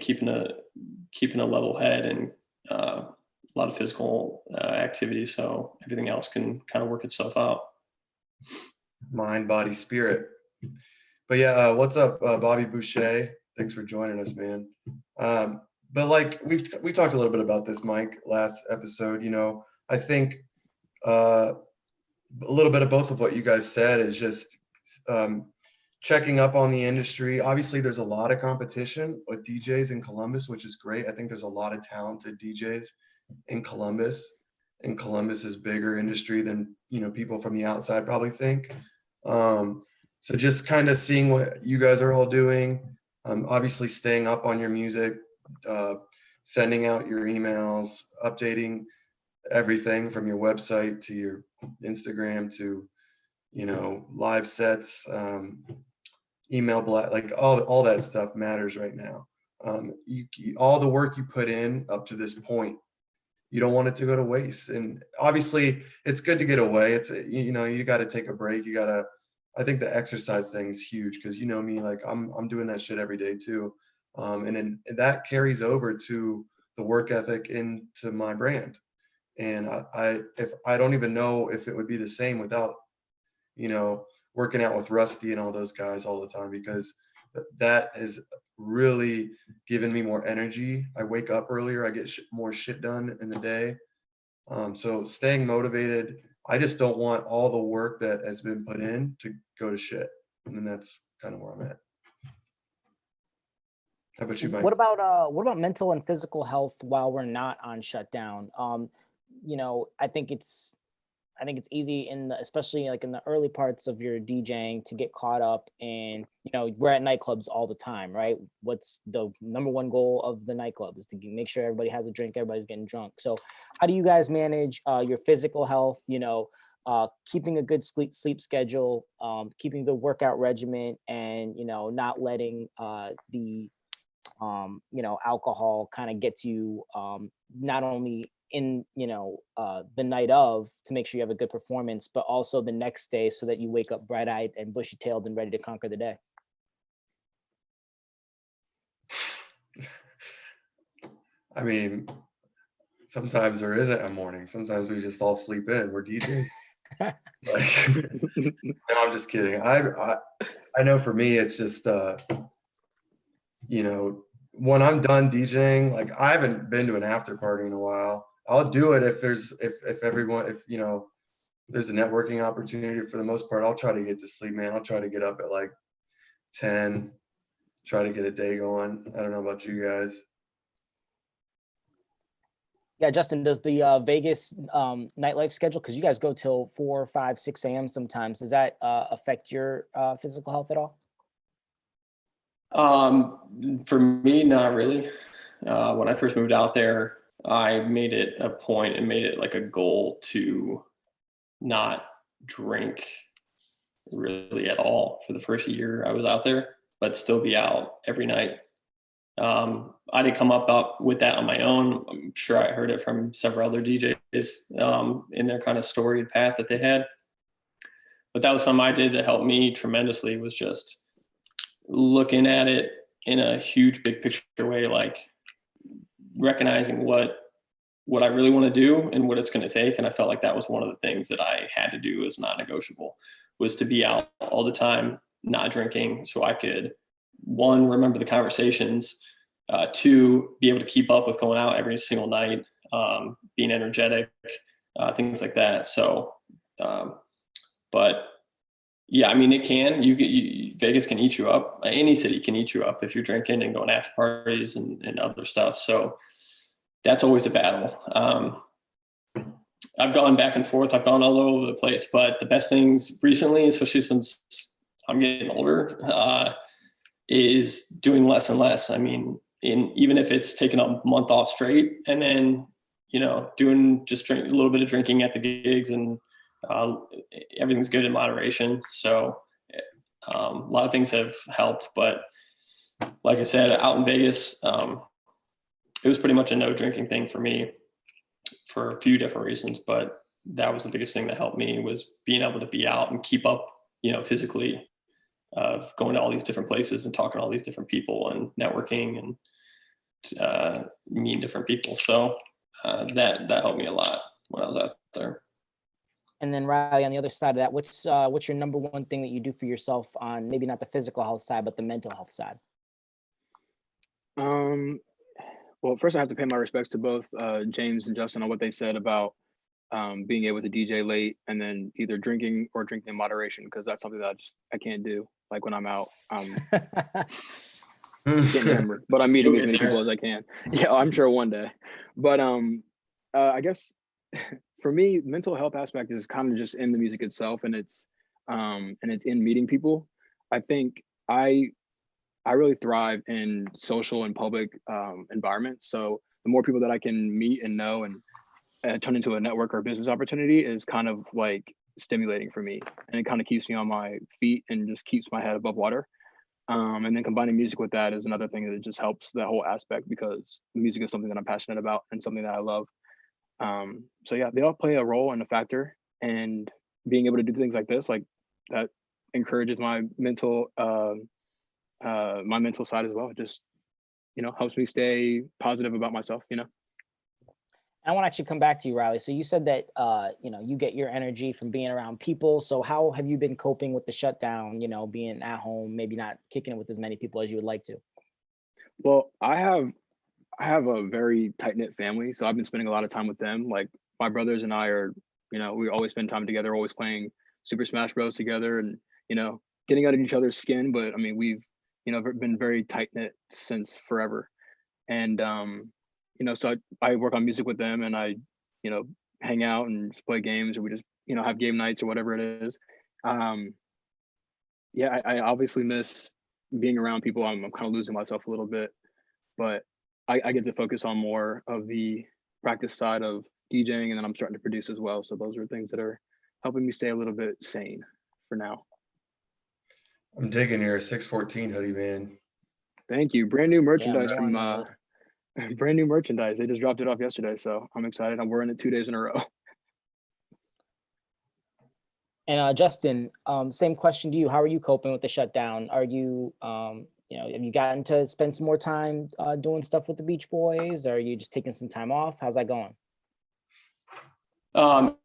keeping a level head and a lot of physical activity, so everything else can kind of work itself out. Mind, body, spirit. But yeah, what's up, Bobby Boucher? Thanks for joining us, man. But like we talked a little bit about this, Mike, last episode. I think a little bit of both of what you guys said is just checking up on the industry. Obviously, there's a lot of competition with DJs in Columbus, which is great. I think there's a lot of talented DJs in Columbus. And Columbus is bigger industry than people from the outside probably think. So just kind of seeing what you guys are all doing. Obviously, staying up on your music, sending out your emails, updating everything from your website to your Instagram to live sets, email blast, like all that stuff matters right now. All the work you put in up to this point, you don't want it to go to waste. And obviously it's good to get away. It's you got to take a break. I think the exercise thing is huge, because me, like I'm doing that shit every day too. And then that carries over to the work ethic into my brand. And I don't even know if it would be the same without working out with Rusty and all those guys all the time, because that has really given me more energy. I wake up earlier, I get more shit done in the day. So staying motivated. I just don't want all the work that has been put in to go to shit. And then that's kind of where I'm at. How about you, Mike? What about mental and physical health while we're not on shutdown? I think I think it's easy especially like in the early parts of your DJing to get caught up in, we're at nightclubs all the time, right? What's the number one goal of the nightclub is to make sure everybody has a drink, everybody's getting drunk. So how do you guys manage your physical health, keeping a good sleep schedule, keeping the workout regimen, and, not letting the alcohol kind of gets you not only in the night of to make sure you have a good performance, but also the next day so that you wake up bright-eyed and bushy-tailed and ready to conquer the day? I mean, sometimes there isn't a morning. Sometimes we just all sleep in. We're DJs. Like, no, I'm just kidding. I know for me, it's just when I'm done DJing, like I haven't been to an after party in a while. I'll do it if there's there's a networking opportunity. For the most part, I'll try to get to sleep, man. I'll try to get up at like 10, try to get a day going. I don't know about you guys. Yeah, Justin, does the Vegas nightlife schedule, because you guys go till 4, 5, 6 a.m. sometimes, does that affect your physical health at all? For me, not really. When I first moved out there, I made it a point and made it like a goal to not drink really at all for the first year I was out there, but still be out every night. I didn't come up with that on my own. I'm sure I heard it from several other DJs in their kind of storied path that they had. But that was something I did that helped me tremendously, was just looking at it in a huge big picture way, like recognizing what I really want to do and what it's going to take. And I felt like that was one of the things that I had to do as non-negotiable, was to be out all the time, not drinking, so I could, one, remember the conversations, two, be able to keep up with going out every single night, being energetic, things like that. So, but yeah, I mean, it can, Vegas can eat you up. Any city can eat you up if you're drinking and going after parties and other stuff. So that's always a battle. I've gone back and forth. I've gone all over the place, but the best things recently, especially since I'm getting older, is doing less and less. I mean, even if it's taking a month off straight and then, doing just a little bit of drinking at the gigs, and everything's good in moderation. So a lot of things have helped, but like I said, out in Vegas, it was pretty much a no drinking thing for me for a few different reasons, but that was the biggest thing that helped me, was being able to be out and keep up, physically, of going to all these different places and talking to all these different people and networking and meeting different people. So that helped me a lot when I was out there. And then Riley, on the other side of that, what's your number one thing that you do for yourself on maybe not the physical health side, but the mental health side? Well, first I have to pay my respects to both James and Justin on what they said about being able to DJ late and then either drinking or drinking in moderation, because that's something that I can't do. Like when I'm out, getting hammered, but I'm meeting as many people as I can. Yeah, I'm sure one day. But I guess for me, mental health aspect is kind of just in the music itself, and it's in meeting people. I think I really thrive in social and public environments. So the more people that I can meet and know and turn into a network or a business opportunity is kind of like stimulating for me, and it kind of keeps me on my feet and just keeps my head above water. And then combining music with that is another thing that just helps that whole aspect, because music is something that I'm passionate about and something that I love. So yeah, they all play a role and a factor, and being able to do things like this, like that, encourages my mental side as well. It just, helps me stay positive about myself, I want to actually come back to you, Riley. So you said that, you get your energy from being around people. So how have you been coping with the shutdown, being at home, maybe not kicking it with as many people as you would like to? Well, I have a very tight-knit family, so I've been spending a lot of time with them. Like my brothers and I are, we always spend time together, always playing Super Smash Bros together, and, getting under each other's skin. But I mean, we've, been very tight-knit since forever. And, so I work on music with them, and I, hang out and just play games, or we just, have game nights or whatever it is. Yeah, I obviously miss being around people. I'm kind of losing myself a little bit, but I get to focus on more of the practice side of DJing, and then I'm starting to produce as well. So those are things that are helping me stay a little bit sane for now. I'm digging your 614 hoodie, man. Thank you. Brand new merchandise more from on brand new merchandise. They just dropped it off yesterday, so I'm excited. I'm wearing it 2 days in a row. And Justin, same question to you. How are you coping with the shutdown? Are you, have you gotten to spend some more time doing stuff with the Beach Boys? Or are you just taking some time off? How's that going?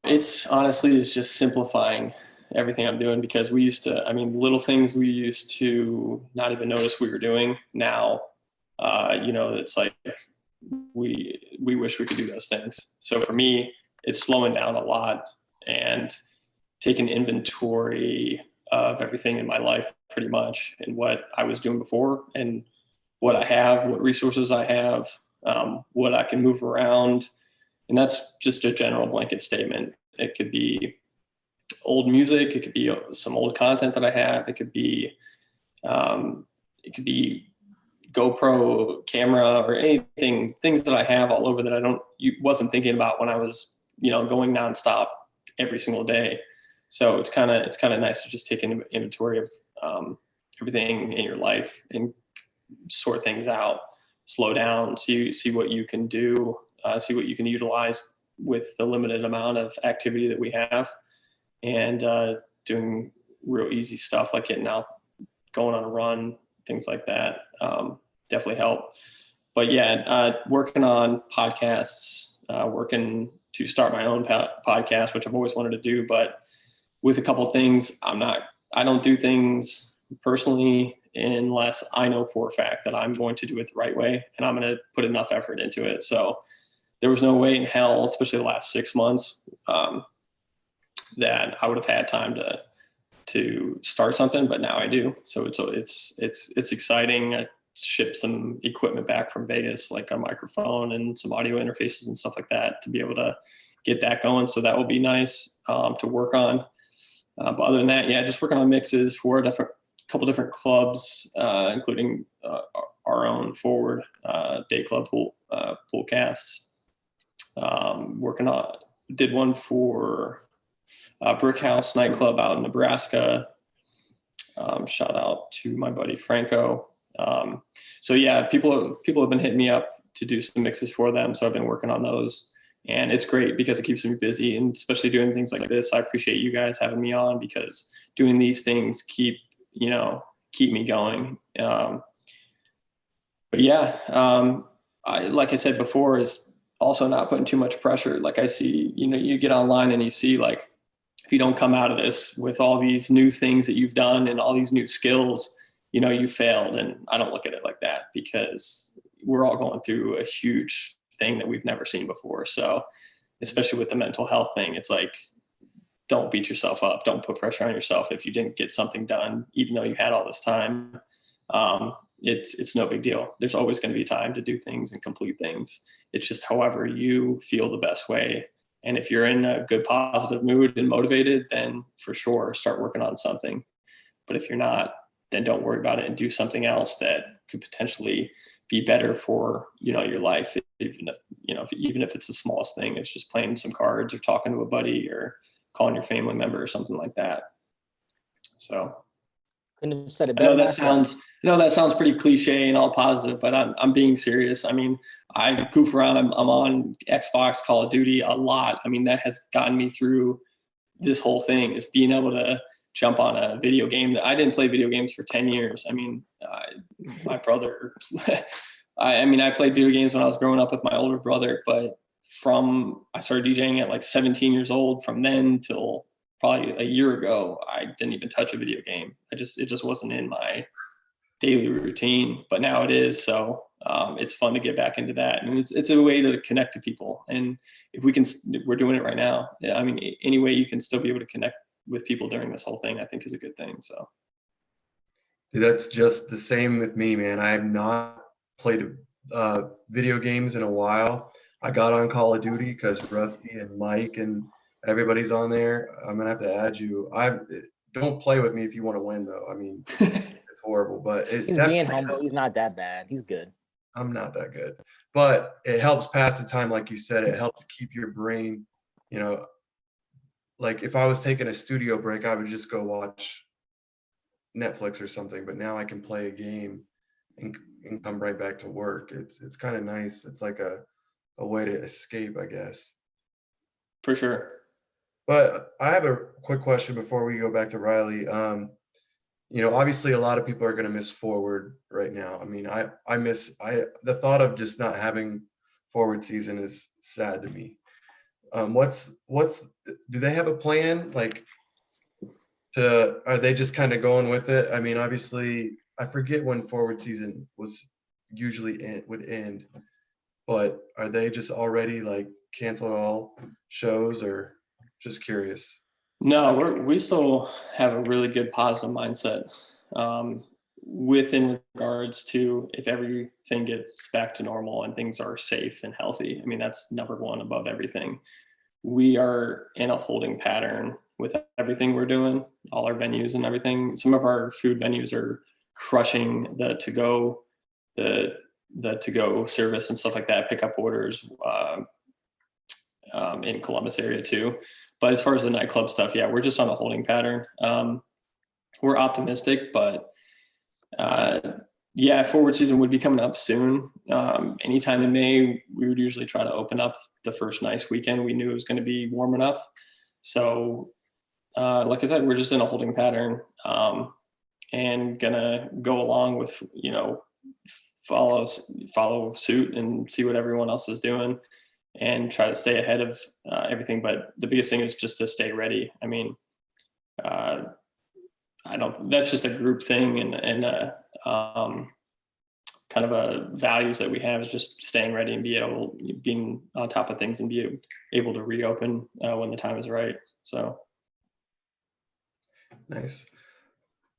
It's just simplifying everything I'm doing, because we used to, little things we used to not even notice we were doing. Now, it's like we wish we could do those things. So for me, it's slowing down a lot and taking inventory of everything in my life, pretty much, and what I was doing before and what I have, what resources I have, what I can move around. And that's just a general blanket statement. It could be old music. It could be some old content that I have. It could be GoPro camera or anything, things that I have all over that wasn't thinking about when I was, going nonstop every single day. So it's kind of nice to just take an inventory of everything in your life and sort things out, slow down, see what you can do, see what you can utilize with the limited amount of activity that we have, and doing real easy stuff like getting out, going on a run, things like that definitely help. But yeah, working on podcasts, working to start my own podcast, which I've always wanted to do, but with a couple of things, I don't do things personally unless I know for a fact that I'm going to do it the right way and I'm going to put enough effort into it. So there was no way in hell, especially the last 6 months, that I would have had time to start something, but now I do. So it's exciting. I shipped some equipment back from Vegas, like a microphone and some audio interfaces and stuff like that, to be able to get that going. So that will be nice to work on. But other than that, yeah, just working on mixes for a couple different clubs, including our own Forward Day Club pool casts. Did one for Brick House nightclub out in Nebraska. Shout out to my buddy Franco. So yeah, people have been hitting me up to do some mixes for them. So I've been working on those. And it's great because it keeps me busy, and especially doing things like this. I appreciate you guys having me on, because doing these things keep me going. But yeah, like I said before, is also not putting too much pressure. Like I see, you get online and you see, like, if you don't come out of this with all these new things that you've done and all these new skills, you failed. And I don't look at it like that, because we're all going through a huge thing that we've never seen before. So especially with the mental health thing, it's like, don't beat yourself up. Don't put pressure on yourself if you didn't get something done, even though you had all this time. It's no big deal. There's always going to be time to do things and complete things. It's just however you feel the best way. And if you're in a good, positive mood and motivated, then for sure, start working on something. But if you're not, then don't worry about it and do something else that could potentially be better for, your life. Even if it's the smallest thing, it's just playing some cards or talking to a buddy or calling your family member or something like that. So couldn't have said it I know better. that sounds pretty cliche and all positive, but I'm being serious. I goof around. I'm on Xbox, Call of Duty a lot. That has gotten me through this whole thing, is being able to jump on a video game. I didn't play video games for 10 years. My brother, I played video games when I was growing up with my older brother, but I started DJing at like 17 years old. From then till probably a year ago, I didn't even touch a video game. It just wasn't in my daily routine, but now it is. So it's fun to get back into that. And it's a way to connect to people. And if we're doing it right now. Any way you can still be able to connect with people during this whole thing, I think is a good thing. So. Dude, that's just the same with me, man. I have not played video games in a while. I got on Call of Duty because Rusty and Mike and everybody's on there. I'm gonna have to add you. Don't play with me if you want to win, though. I mean, it's horrible, but He's being humble. He's not that bad. He's good. I'm not that good, but it helps pass the time, like you said. It helps keep your brain, you know, like if I was taking a studio break, I would just go watch Netflix or something. But now I can play a game and come right back to work. It's kind of nice. It's like a way to escape, I guess. For sure. But I have a quick question before we go back to Riley. You know, obviously a lot of people are going to miss Forward right now. I mean, the thought of just not having Forward season is sad to me. Do they have a plan? Like, are they just kind of going with it? I mean, obviously, I forget when Forward season would end, but are they just already like canceled all shows, or just curious? No, we still have a really good positive mindset within regards to if everything gets back to normal and things are safe and healthy. I mean, that's number one above everything. We are in a holding pattern with everything we're doing, all our venues and everything. Some of our food venues are crushing the to-go service and stuff like that, pick up orders in Columbus area too. But as far as the nightclub stuff, yeah, we're just on a holding pattern. We're optimistic, but yeah, Forward season would be coming up soon. Anytime in May, we would usually try to open up the first nice weekend. We knew it was going to be warm enough. So like I said, we're just in a holding pattern and gonna go along with, you know, follow suit and see what everyone else is doing and try to stay ahead of everything. But the biggest thing is just to stay ready. I mean, that's just a group thing and kind of a values that we have is just staying ready and being on top of things and be able to reopen when the time is right. So. Nice.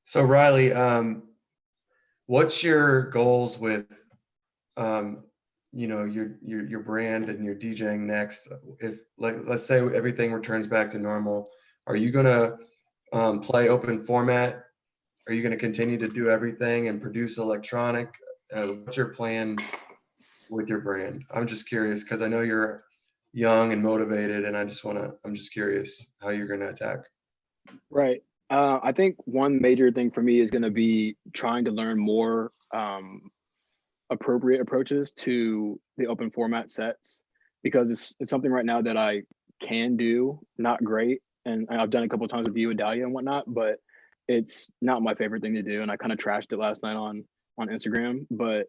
So Riley, what's your goals with, you know, your brand and your DJing next? If let's say everything returns back to normal, are you gonna play open format? Are you gonna continue to do everything and produce electronic? What's your plan with your brand? I'm just curious because I know you're young and motivated, and I'm just curious how you're gonna attack. Right. I think one major thing for me is going to be trying to learn more appropriate approaches to the open format sets, because it's something right now that I can do, not great. And I've done a couple of times with you and Dahlia and whatnot, but it's not my favorite thing to do. And I kind of trashed it last night on Instagram, but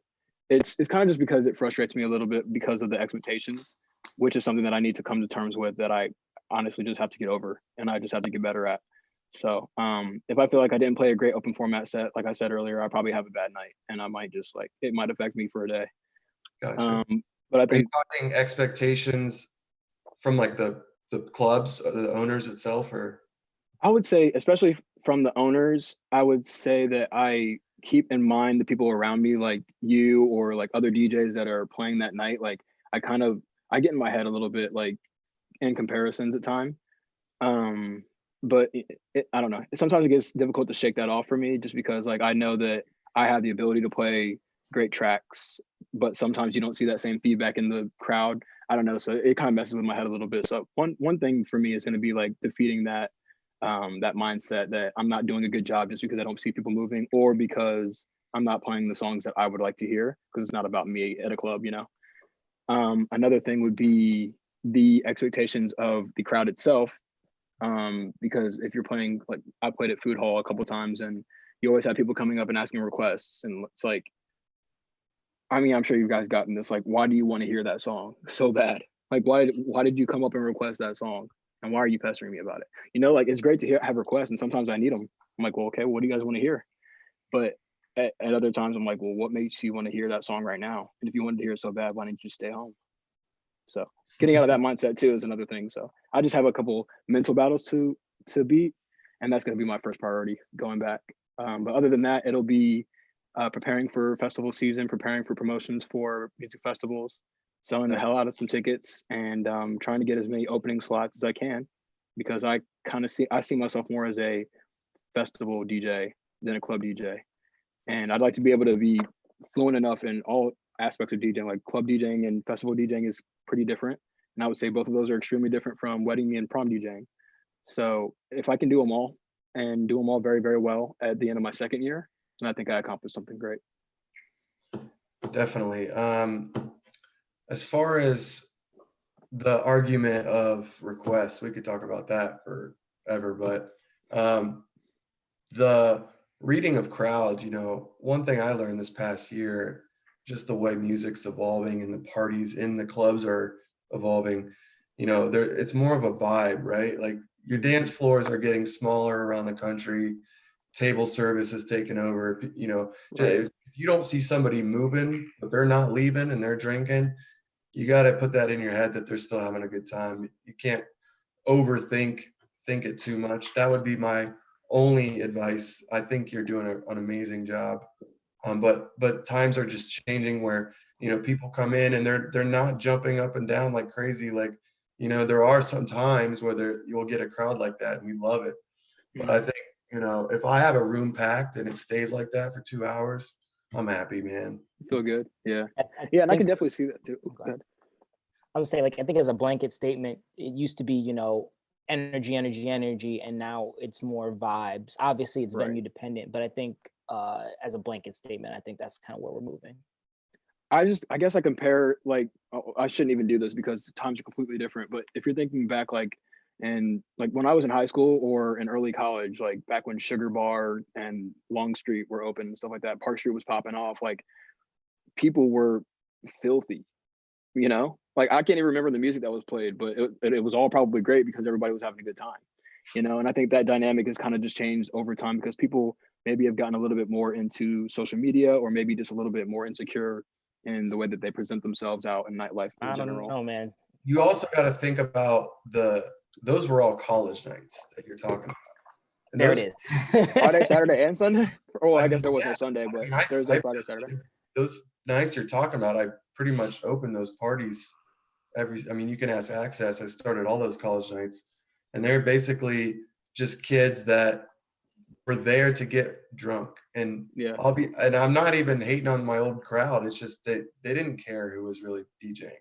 it's kind of just because it frustrates me a little bit because of the expectations, which is something that I need to come to terms with, that I honestly just have to get over and I just have to get better at. So if I feel like I didn't play a great open format set, like I said earlier, I probably have a bad night and I might just it might affect me for a day. Gotcha. But I think, are you talking expectations from like the clubs, the owners itself, or? I would say, especially from the owners, I would say that I keep in mind the people around me, like you or like other DJs that are playing that night. Like I get in my head a little bit, like in comparisons at time. But I don't know. Sometimes it gets difficult to shake that off for me, just because like I know that I have the ability to play great tracks, but sometimes you don't see that same feedback in the crowd. I don't know. So it kind of messes with my head a little bit. So one thing for me is going to be like defeating that mindset that I'm not doing a good job just because I don't see people moving, or because I'm not playing the songs that I would like to hear, because it's not about me at a club, you know. Another thing would be the expectations of the crowd itself. Because if you're playing, like I played at Food Hall a couple times, and you always have people coming up and asking requests, and it's like, I mean, I'm sure you guys gotten this, like, why do you want to hear that song so bad? Like, why did you come up and request that song, and why are you pestering me about it? You know, like, it's great to have requests, and sometimes I need them. I'm like, well, okay, what do you guys want to hear? But at other times I'm like, well, what makes you want to hear that song right now? And if you wanted to hear it so bad, why didn't you stay home? So getting out of that mindset too is another thing. So I just have a couple mental battles to beat, and that's going to be my first priority going back. But other than that, it'll be preparing for festival season, preparing for promotions for music festivals, selling the hell out of some tickets, and trying to get as many opening slots as I can, because I see myself more as a festival DJ than a club DJ. And I'd like to be able to be fluent enough in all aspects of DJing. Like club DJing and festival DJing is pretty different. And I would say both of those are extremely different from wedding and prom DJing. So if I can do them all and do them all very, very well at the end of my second year, then I think I accomplished something great. Definitely. As far as the argument of requests, we could talk about that forever, but the reading of crowds, you know, one thing I learned this past year, just the way music's evolving and the parties in the clubs are evolving, you know, it's more of a vibe, right? Like your dance floors are getting smaller around the country, table service is taking over, you know, if you don't see somebody moving, but they're not leaving and they're drinking, you got to put that in your head that they're still having a good time. You can't think it too much. That would be my only advice. I think you're doing an amazing job. But times are just changing where, you know, people come in and they're not jumping up and down like crazy. Like, you know, there are some times where you'll get a crowd like that and we love it. But I think, you know, if I have a room packed and it stays like that for 2 hours, I'm happy, man. Feel good. Yeah. Yeah. And I can definitely see that too. Go ahead. I would say, like, I think as a blanket statement, it used to be, you know, energy, and now it's more vibes. Obviously it's venue dependent, but I think as a blanket statement, I think that's kind of where we're moving. I guess I compare, like, I shouldn't even do this because times are completely different, but if you're thinking back, like, and like when I was in high school or in early college, like back when Sugar Bar and Long Street were open and stuff like that, Park Street was popping off, like people were filthy, you know? Like I can't even remember the music that was played, but it was all probably great because everybody was having a good time, you know? And I think that dynamic has kind of just changed over time because people maybe have gotten a little bit more into social media or maybe just a little bit more insecure in the way that they present themselves out in nightlife in general. Oh man. You also got to think about those were all college nights that you're talking about. And there it is. Friday, Saturday, and Sunday? Oh, I guess there was no Sunday, but Thursday, Friday, Saturday. Those nights you're talking about, I pretty much opened those parties you can ask Access. I started all those college nights, and they're basically just kids that were there to get drunk. And yeah, I'm not even hating on my old crowd. It's just they didn't care who was really DJing.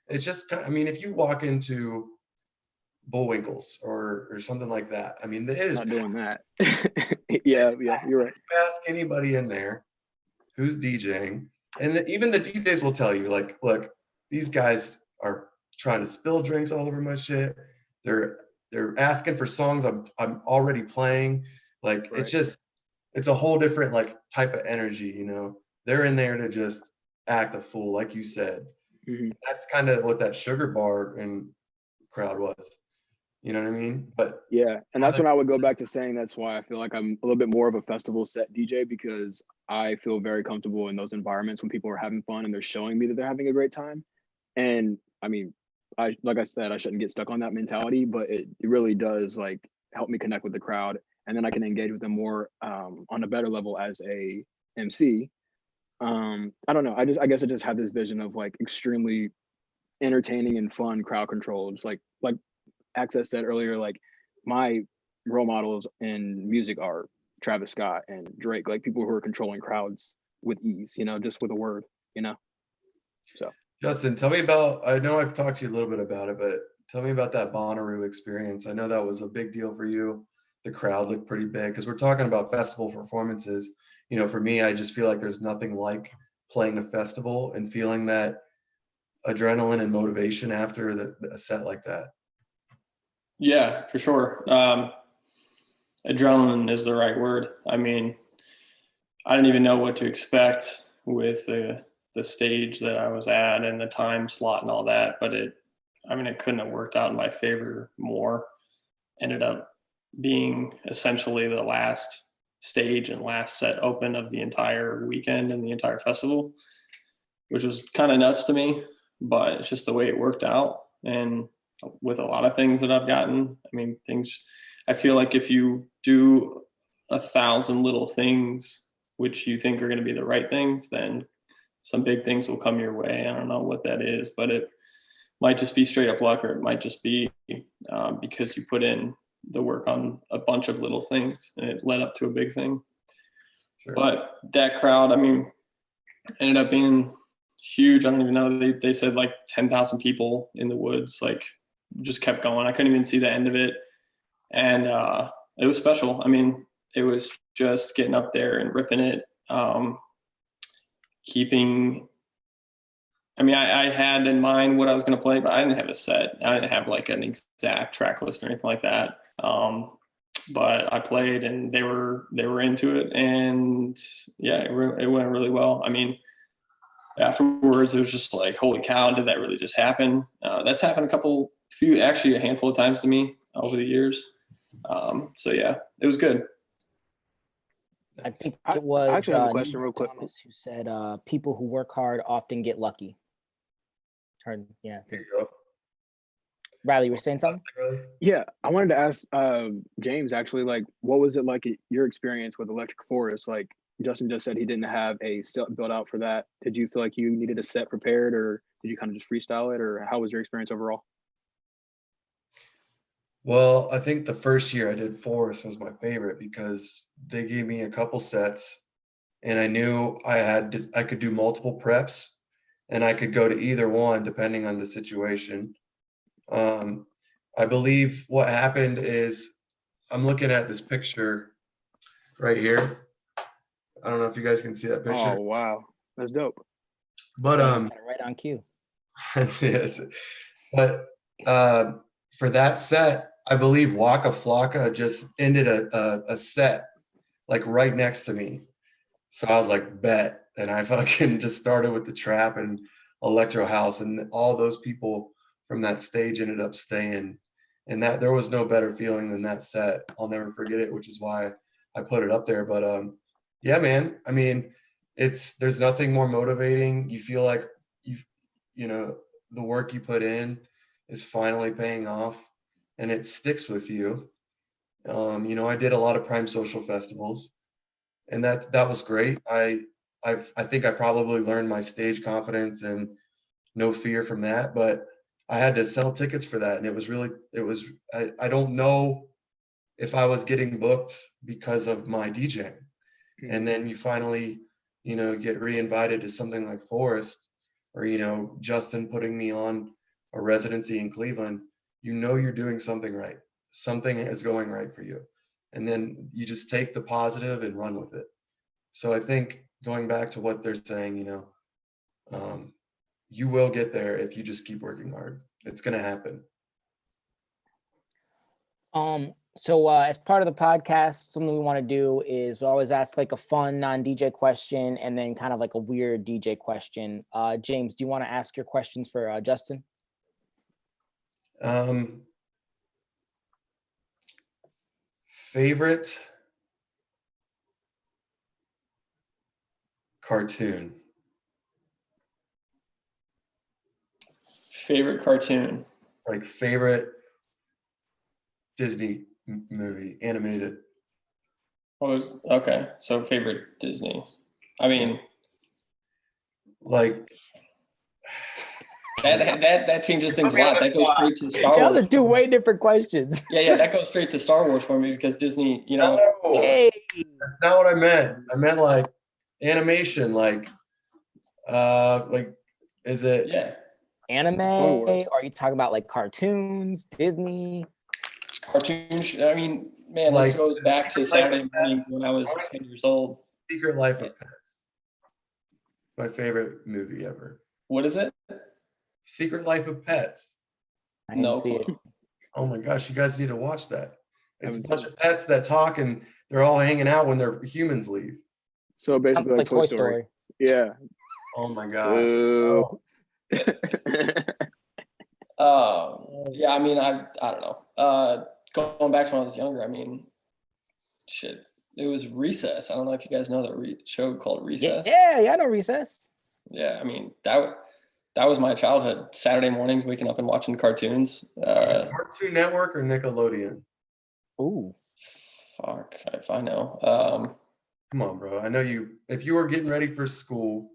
It's just, I mean, if you walk into Bullwinkles or something like that, I mean, it is not doing that. yeah, you're right. Ask anybody in there who's DJing, and even the DJs will tell you, like, look, these guys are trying to spill drinks all over my shit. They're asking for songs I'm already playing. Like it's a whole different like type of energy, you know. They're in there to just act a fool, like you said. Mm-hmm. That's kind of what that Sugar Bar and crowd was. You know what I mean? But yeah, and that's when I would go back to saying that's why I feel like I'm a little bit more of a festival set DJ, because I feel very comfortable in those environments when people are having fun and they're showing me that they're having a great time. And I mean, like I said, I shouldn't get stuck on that mentality, but it really does like help me connect with the crowd, and then I can engage with them more on a better level as a MC. I don't know. I guess I just have this vision of like extremely entertaining and fun crowd control. Just like Access said earlier, like my role models in music are Travis Scott and Drake, like people who are controlling crowds with ease, you know, just with a word, you know. So Justin, tell me about, I know I've talked to you a little bit about it, but tell me about that Bonnaroo experience. I know that was a big deal for you. The crowd looked pretty big because we're talking about festival performances. You know, for me, I just feel like there's nothing like playing a festival and feeling that adrenaline and motivation after a set like that. Yeah, for sure. Adrenaline is the right word. I mean, I didn't even know what to expect with the stage that I was at and the time slot and all that, but it couldn't have worked out in my favor more. Ended up being essentially the last stage and last set open of the entire weekend and the entire festival, which was kind of nuts to me, but it's just the way it worked out. And with a lot of things that I've gotten, I feel like if you do 1,000 little things which you think are going to be the right things, then some big things will come your way. I don't know what that is, but it might just be straight up luck, or it might just be because you put in the work on a bunch of little things and it led up to a big thing. Sure. But that crowd, I mean, ended up being huge. I don't even know. They said like 10,000 people in the woods, like just kept going. I couldn't even see the end of it. And it was special. I mean, it was just getting up there and ripping it. I had in mind what I was going to play, but I didn't have a set. I didn't have like an exact track list or anything like that. But I played and they were into it, and yeah, it went really well. I mean, afterwards it was just like, holy cow, did that really just happen? That's happened a handful of times to me over the years. So yeah, it was good. I think it was I actually have a question real quick. Thomas who said people who work hard often get lucky. Yeah. There you go. Riley, you were saying something? Yeah, I wanted to ask James, actually, like, what was it like your experience with Electric Forest? Like, Justin just said he didn't have a set built out for that. Did you feel like you needed a set prepared, or did you kind of just freestyle it, or how was your experience overall? Well, I think the first year I did Forest was my favorite because they gave me a couple sets and I knew I could do multiple preps and I could go to either one depending on the situation. I believe what happened is I'm looking at this picture right here. I don't know if you guys can see that picture. Oh, wow. That's dope. But right on cue. But for that set, I believe Waka Flocka just ended a set like right next to me. So I was like, bet. And I fucking just started with the trap and electro house, and all those people from that stage ended up staying. And that there was no better feeling than that set. I'll never forget it, which is why I put it up there. But yeah, man. I mean, there's nothing more motivating. You feel like you know, the work you put in is finally paying off and it sticks with you. You know, I did a lot of Prime Social festivals and that was great. I think I probably learned my stage confidence and no fear from that, but I had to sell tickets for that. And I don't know if I was getting booked because of my DJing. Mm-hmm. And then you finally, you know, get re-invited to something like Forest, or, you know, Justin putting me on a residency in Cleveland, you know you're doing something right. Something is going right for you. And then you just take the positive and run with it. So I think going back to what they're saying, you know, you will get there if you just keep working hard. It's going to happen. So as part of the podcast, something we want to do is we always ask like a fun non-DJ question and then kind of like a weird DJ question. James, do you want to ask your questions for Justin? Favorite cartoon? Favorite cartoon? Like favorite Disney movie, animated. Okay, so favorite Disney. I mean, like that changes things a lot. That goes straight to Star Wars. Those are two way different questions. Yeah, that goes straight to Star Wars for me because Disney, you know. No, that's not what I meant. I meant like animation, like is it? Yeah. Anime? Or are you talking about like cartoons, Disney? Cartoons. I mean, man, this goes back to Saturday morning when I was 10 years old. Secret Life of Pets. My favorite movie ever. What is it? Secret Life of Pets. I didn't see it. Oh my gosh, you guys need to watch that. It's a bunch of pets that talk and they're all hanging out when their humans leave. So basically like Toy Story. Yeah. Oh my god. Yeah, I mean, I don't know. Going back to when I was younger, I mean, shit, it was Recess. I don't know if you guys know that show called Recess. Yeah, I know Recess. Yeah, I mean, that was my childhood. Saturday mornings, waking up and watching cartoons. Cartoon Network or Nickelodeon? Ooh. Fuck, if I know. Come on, bro. I know you. If you were getting ready for school,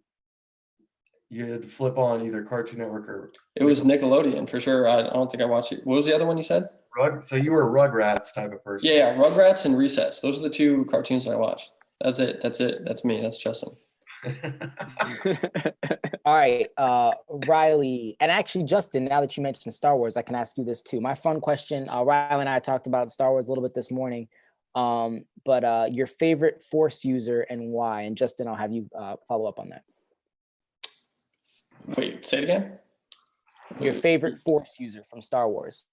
you had to flip on either Cartoon Network or It was Nickelodeon for sure. I don't think I watched it. What was the other one you said? So you were a Rugrats type of person. Yeah, Rugrats and Recess. Those are the two cartoons that I watched. That's it. That's me. That's Justin. All right, Riley, and actually Justin, now that you mentioned Star Wars, I can ask you this too. My fun question, Riley and I talked about Star Wars a little bit this morning, but your favorite Force user and why? And Justin, I'll have you follow up on that. Wait, say it again. Your favorite Force user from Star Wars.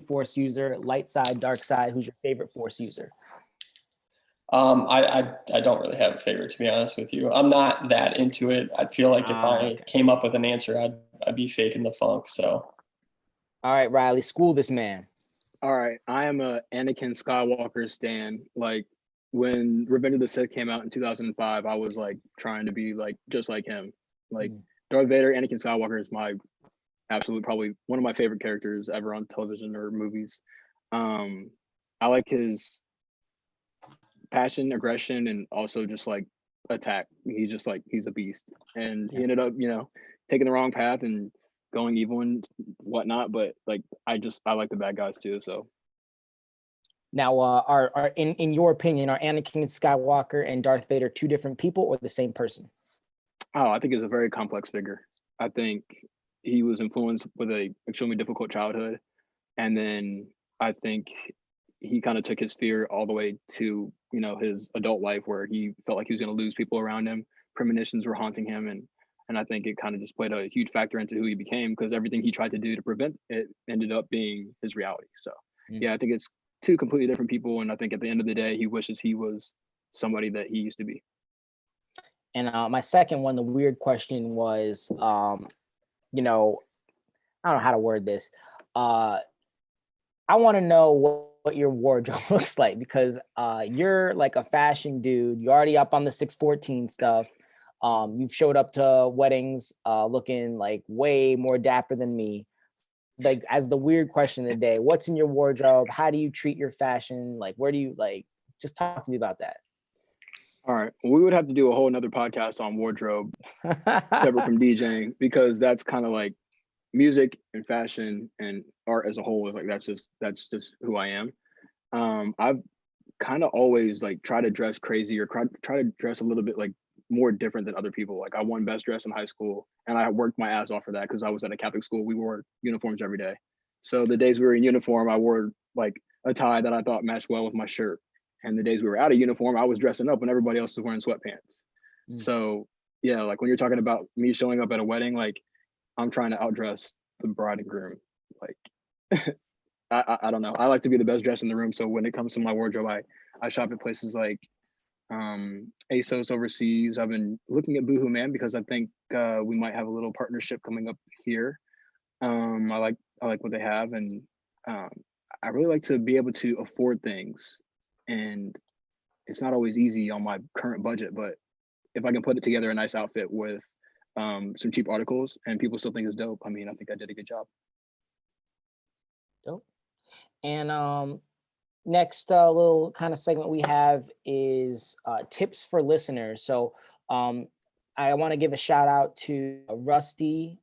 Force user, light side, dark side, who's your favorite Force user? I don't really have a favorite, to be honest with you. I'm not that into it. I feel like if I came up with an answer, I'd be faking the funk. So, all right, Riley, school this man. All right, I am a Anakin Skywalker stan. Like when Revenge of the Sith came out in 2005, I was like trying to be like just like him. Like Darth Vader, Anakin Skywalker is my absolute probably one of my favorite characters ever on television or movies. I like his passion, aggression, and also just like attack. He's just like he's a beast, and he ended up taking the wrong path and going evil and whatnot. But like I like the bad guys too. So now, are in your opinion, are Anakin Skywalker and Darth Vader two different people or the same person? Oh, I think he's a very complex figure. I think he was influenced with a extremely difficult childhood, and then I think he kind of took his fear all the way to his adult life, where he felt like he was going to lose people around him. Premonitions were haunting him, and I think it kind of just played a huge factor into who he became, because everything he tried to do to prevent it ended up being his reality. So yeah, I think it's two completely different people, and I think at the end of the day, he wishes he was somebody that he used to be. And my second one, the weird question was, I don't know how to word this. I want to know what your wardrobe looks like, because you're like a fashion dude. You're already up on the 614 stuff. You've showed up to weddings looking like way more dapper than me. Like, as the weird question of the day, what's in your wardrobe? How do you treat your fashion? Like, where do you just talk to me about that. All right. Well, we would have to do a whole nother podcast on wardrobe separate from DJing, because that's kind of like music and fashion and art as a whole is like that's just who I am. I've kind of always like try to dress crazy or try to dress a little bit like more different than other people. Like I won best dress in high school, and I worked my ass off for that because I was at a Catholic school. We wore uniforms every day. So the days we were in uniform, I wore like a tie that I thought matched well with my shirt. And the days we were out of uniform, I was dressing up when everybody else was wearing sweatpants. So yeah, like when you're talking about me showing up at a wedding, like I'm trying to outdress the bride and groom. Like I don't know. I like to be the best dressed in the room. So when it comes to my wardrobe, I shop at places like ASOS overseas. I've been looking at Boohoo Man because I think we might have a little partnership coming up here. I like what they have, and I really like to be able to afford things, and it's not always easy on my current budget, but if I can put it together a nice outfit with some cheap articles and people still think it's dope, I mean, I think I did a good job. Dope. And next little kind of segment we have is tips for listeners. So I want to give a shout out to Rusty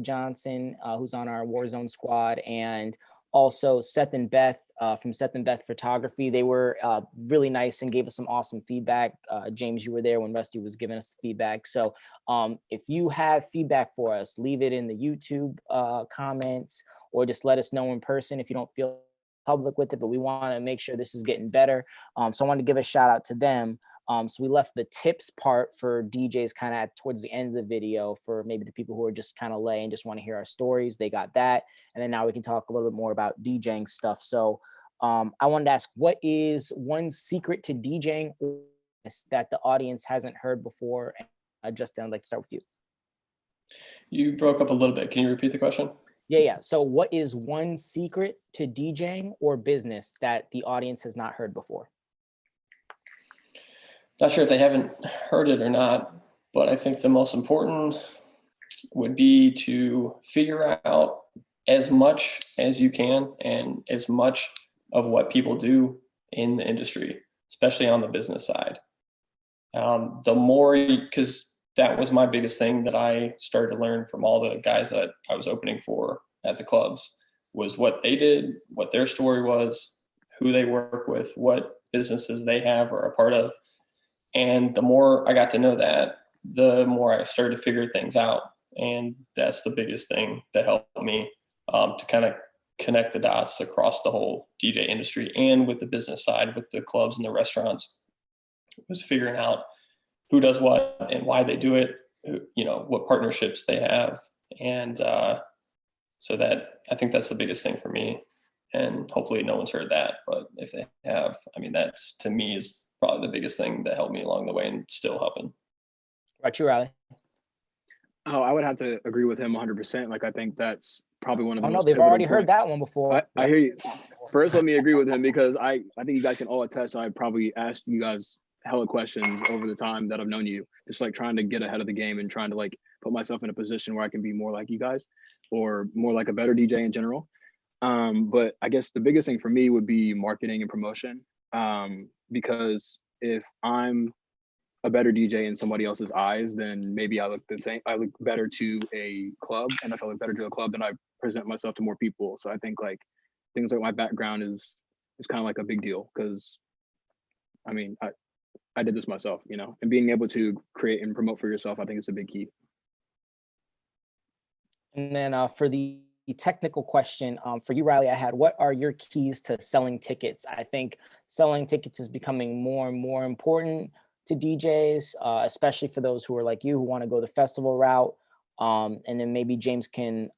Johnson, who's on our Warzone squad, and also Seth and Beth from Seth and Beth Photography. They were really nice and gave us some awesome feedback. James, you were there when Rusty was giving us the feedback. So if you have feedback for us, leave it in the YouTube comments, or just let us know in person if you don't feel public with it, but we want to make sure this is getting better. So I wanted to give a shout out to them. So we left the tips part for DJs kind of towards the end of the video for maybe the people who are just kind of lay and just want to hear our stories. They got that. And then now we can talk a little bit more about DJing stuff. So I wanted to ask, what is one secret to DJing that the audience hasn't heard before? And Justin, I'd like to start with you. You broke up a little bit. Can you repeat the question? Yeah. So what is one secret to DJing or business that the audience has not heard before? Not sure if they haven't heard it or not, but I think the most important would be to figure out as much as you can and as much of what people do in the industry, especially on the business side. The more, because that was my biggest thing that I started to learn from all the guys that I was opening for at the clubs, was what they did, what their story was, who they work with, what businesses they have or are a part of. And the more I got to know that, the more I started to figure things out. And that's the biggest thing that helped me to kind of connect the dots across the whole DJ industry and with the business side, with the clubs and the restaurants, was figuring out who does what and why they do it, you know, what partnerships they have. And so that, I think that's the biggest thing for me. And hopefully no one's heard that, but if they have, I mean, that's, to me, is probably the biggest thing that helped me along the way and still helping. Right, you, Riley? Oh, I would have to agree with him 100%. Like, I think that's probably one of the Oh no, most they've pivotal already heard points. that one before. I hear you. First, let me agree with him, because I think you guys can all attest. I probably asked you guys hella questions over the time that I've known you, just like trying to get ahead of the game and trying to like put myself in a position where I can be more like you guys, or more like a better DJ in general. But I guess the biggest thing for me would be marketing and promotion. Because if I'm a better DJ in somebody else's eyes, then maybe I look the same. I look better to a club, and if I look better to a club, then I present myself to more people. So I think like things like my background is kind of like a big deal, because I mean I did this myself, you know, and being able to create and promote for yourself, I think is a big key. And then for the technical question for you, Riley, I had, what are your keys to selling tickets? I think selling tickets is becoming more and more important to DJs, especially for those who are like you, who want to go the festival route. And then maybe James can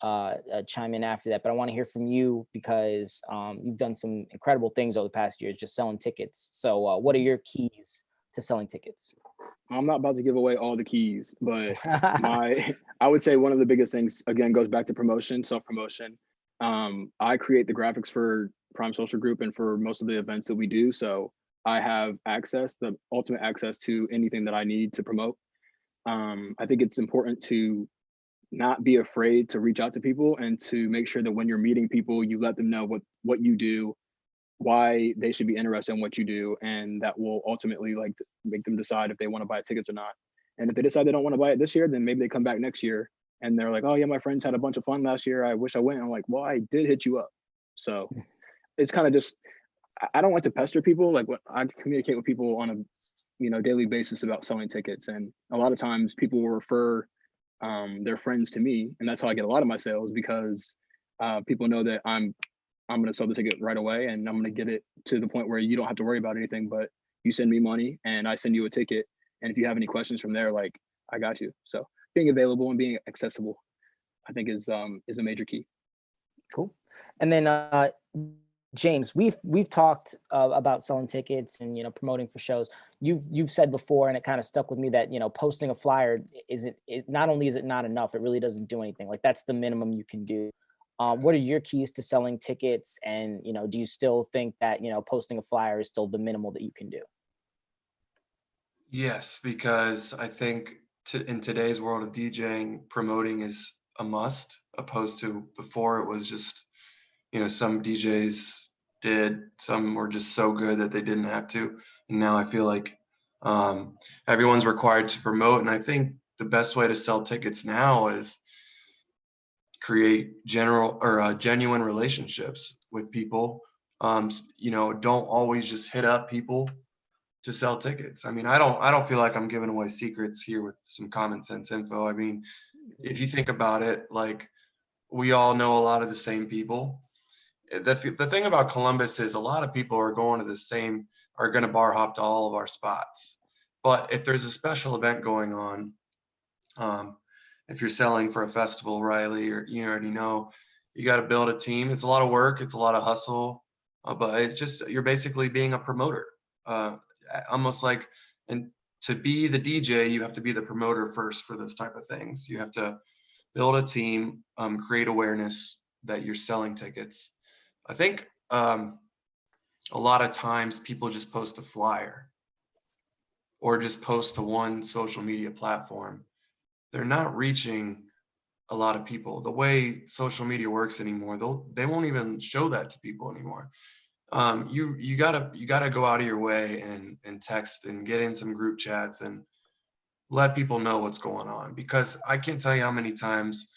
chime in after that. But I want to hear from you, because you've done some incredible things over the past years just selling tickets. So what are your keys to selling tickets? I'm not about to give away all the keys, but I would say one of the biggest things, again, goes back to promotion, self-promotion. I create the graphics for Prime Social Group and for most of the events that we do. So I have access, the ultimate access to anything that I need to promote. I think it's important to not be afraid to reach out to people, and to make sure that when you're meeting people, you let them know what you do, why they should be interested in what you do, and that will ultimately like make them decide if they want to buy tickets or not. And if they decide they don't want to buy it this year, then maybe they come back next year and they're like, oh yeah, my friends had a bunch of fun last year, I wish I went. I'm like, well, I did hit you up. So it's kind of just, I don't like to pester people. Like, what I communicate with people on a daily basis about selling tickets, and a lot of times people will refer their friends to me, and that's how I get a lot of my sales, because people know that I'm going to sell the ticket right away, and I'm going to get it to the point where you don't have to worry about anything, but you send me money and I send you a ticket. And if you have any questions from there, like, I got you. So being available and being accessible, I think is a major key. Cool. And then James, we've talked about selling tickets and promoting for shows. You've said before, and it kind of stuck with me, that posting a flyer not only is it not enough, it really doesn't do anything. Like, that's the minimum you can do. What are your keys to selling tickets? And do you still think that posting a flyer is still the minimal that you can do? Yes, because I think in today's world of DJing, promoting is a must, opposed to before it was just, some DJs did, some were just so good that they didn't have to. And now I feel like everyone's required to promote. And I think the best way to sell tickets now is create genuine relationships with people. Don't always just hit up people to sell tickets. I mean, I don't feel like I'm giving away secrets here with some common sense info. I mean, if you think about it, like, we all know a lot of the same people. The thing about Columbus is a lot of people are going to bar hop to all of our spots. But if there's a special event going on, if you're selling for a festival, Riley, or you already know, you got to build a team. It's a lot of work. It's a lot of hustle, but it's just, you're basically being a promoter. Almost like, and to be the DJ, you have to be the promoter first for those type of things. You have to build a team, create awareness that you're selling tickets. I think a lot of times people just post a flyer or just post to one social media platform. They're not reaching a lot of people. The way social media works anymore, they won't even show that to people anymore. You gotta go out of your way and text and get in some group chats and let people know what's going on, because I can't tell you how many times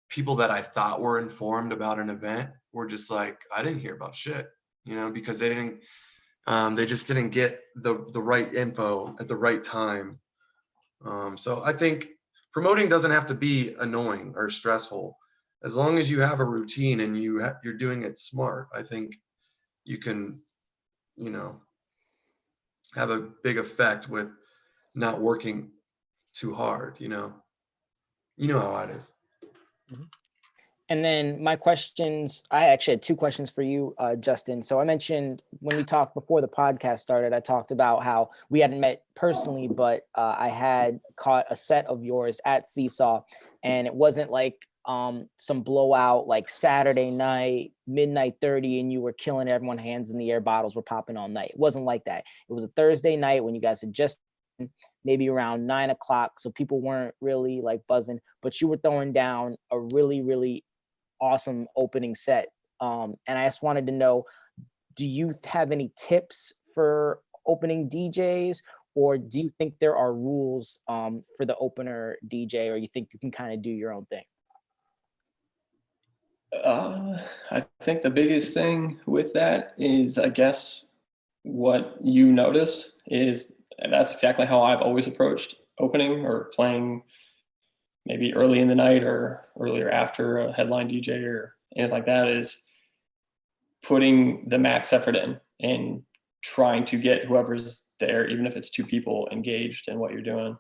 people that I thought were informed about an event were just like, I didn't hear about shit, because they just didn't get the right info at the right time. So I think promoting doesn't have to be annoying or stressful. As long as you have a routine and you're doing it smart, I think you can, have a big effect with not working too hard, You know how it is. And then my questions, I actually had 2 questions for you, Justin. So I mentioned when we talked before the podcast started, I talked about how we hadn't met personally, but I had caught a set of yours at Seesaw, and it wasn't like some blowout like Saturday night, midnight 30, and you were killing everyone, hands in the air, bottles were popping all night. It wasn't like that. It was a Thursday night when you guys had just maybe around 9 o'clock. So people weren't really like buzzing, but you were throwing down a really, really awesome opening set. And I just wanted to know, do you have any tips for opening DJs, or do you think there are rules for the opener DJ, or you think you can kind of do your own thing? I think the biggest thing with that is, I guess, what you noticed is, and that's exactly how I've always approached opening or playing, maybe early in the night or earlier after a headline DJ or anything like that, is putting the max effort in and trying to get whoever's there, even if it's 2 people, engaged in what you're doing.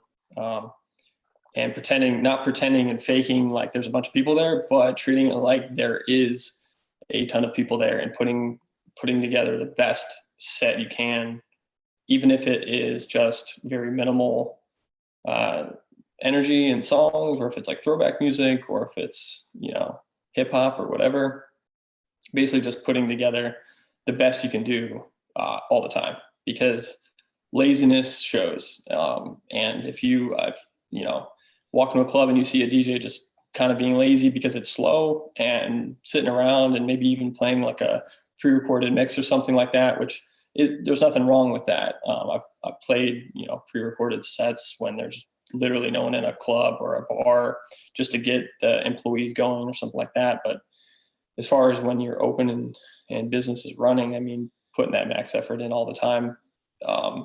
And not pretending and faking like there's a bunch of people there, but treating it like there is a ton of people there, and putting together the best set you can, even if it is just very minimal energy and songs, or if it's like throwback music, or if it's, hip hop or whatever. Basically just putting together the best you can do all the time, because laziness shows. And if I've walk into a club and you see a DJ just kind of being lazy because it's slow and sitting around and maybe even playing like a pre-recorded mix or something like that, there's nothing wrong with that. I've played, pre-recorded sets when there's literally no one in a club or a bar, just to get the employees going or something like that. But as far as when you're open and business is running, I mean, putting that max effort in all the time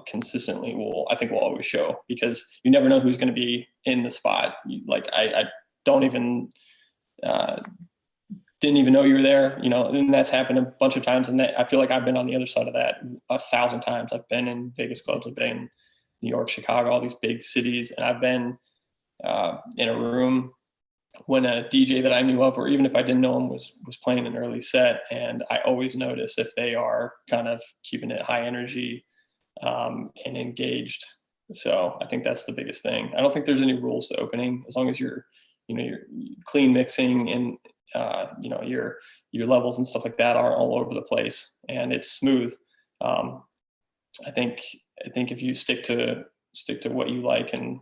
consistently will always show, because you never know who's going to be in the spot. I don't even didn't even know you were there, and that's happened a bunch of times. And I feel like I've been on the other side of that 1,000 times. I've been in Vegas clubs, I've been in New York, Chicago, all these big cities, and I've been in a room when a DJ that I knew of, or even if I didn't know him, was playing an early set, and I always notice if they are kind of keeping it high energy and engaged. So I think that's the biggest thing. I don't think there's any rules to opening, as long as you're clean mixing, and your levels and stuff like that are all over the place and it's smooth. I think if you stick to what you like and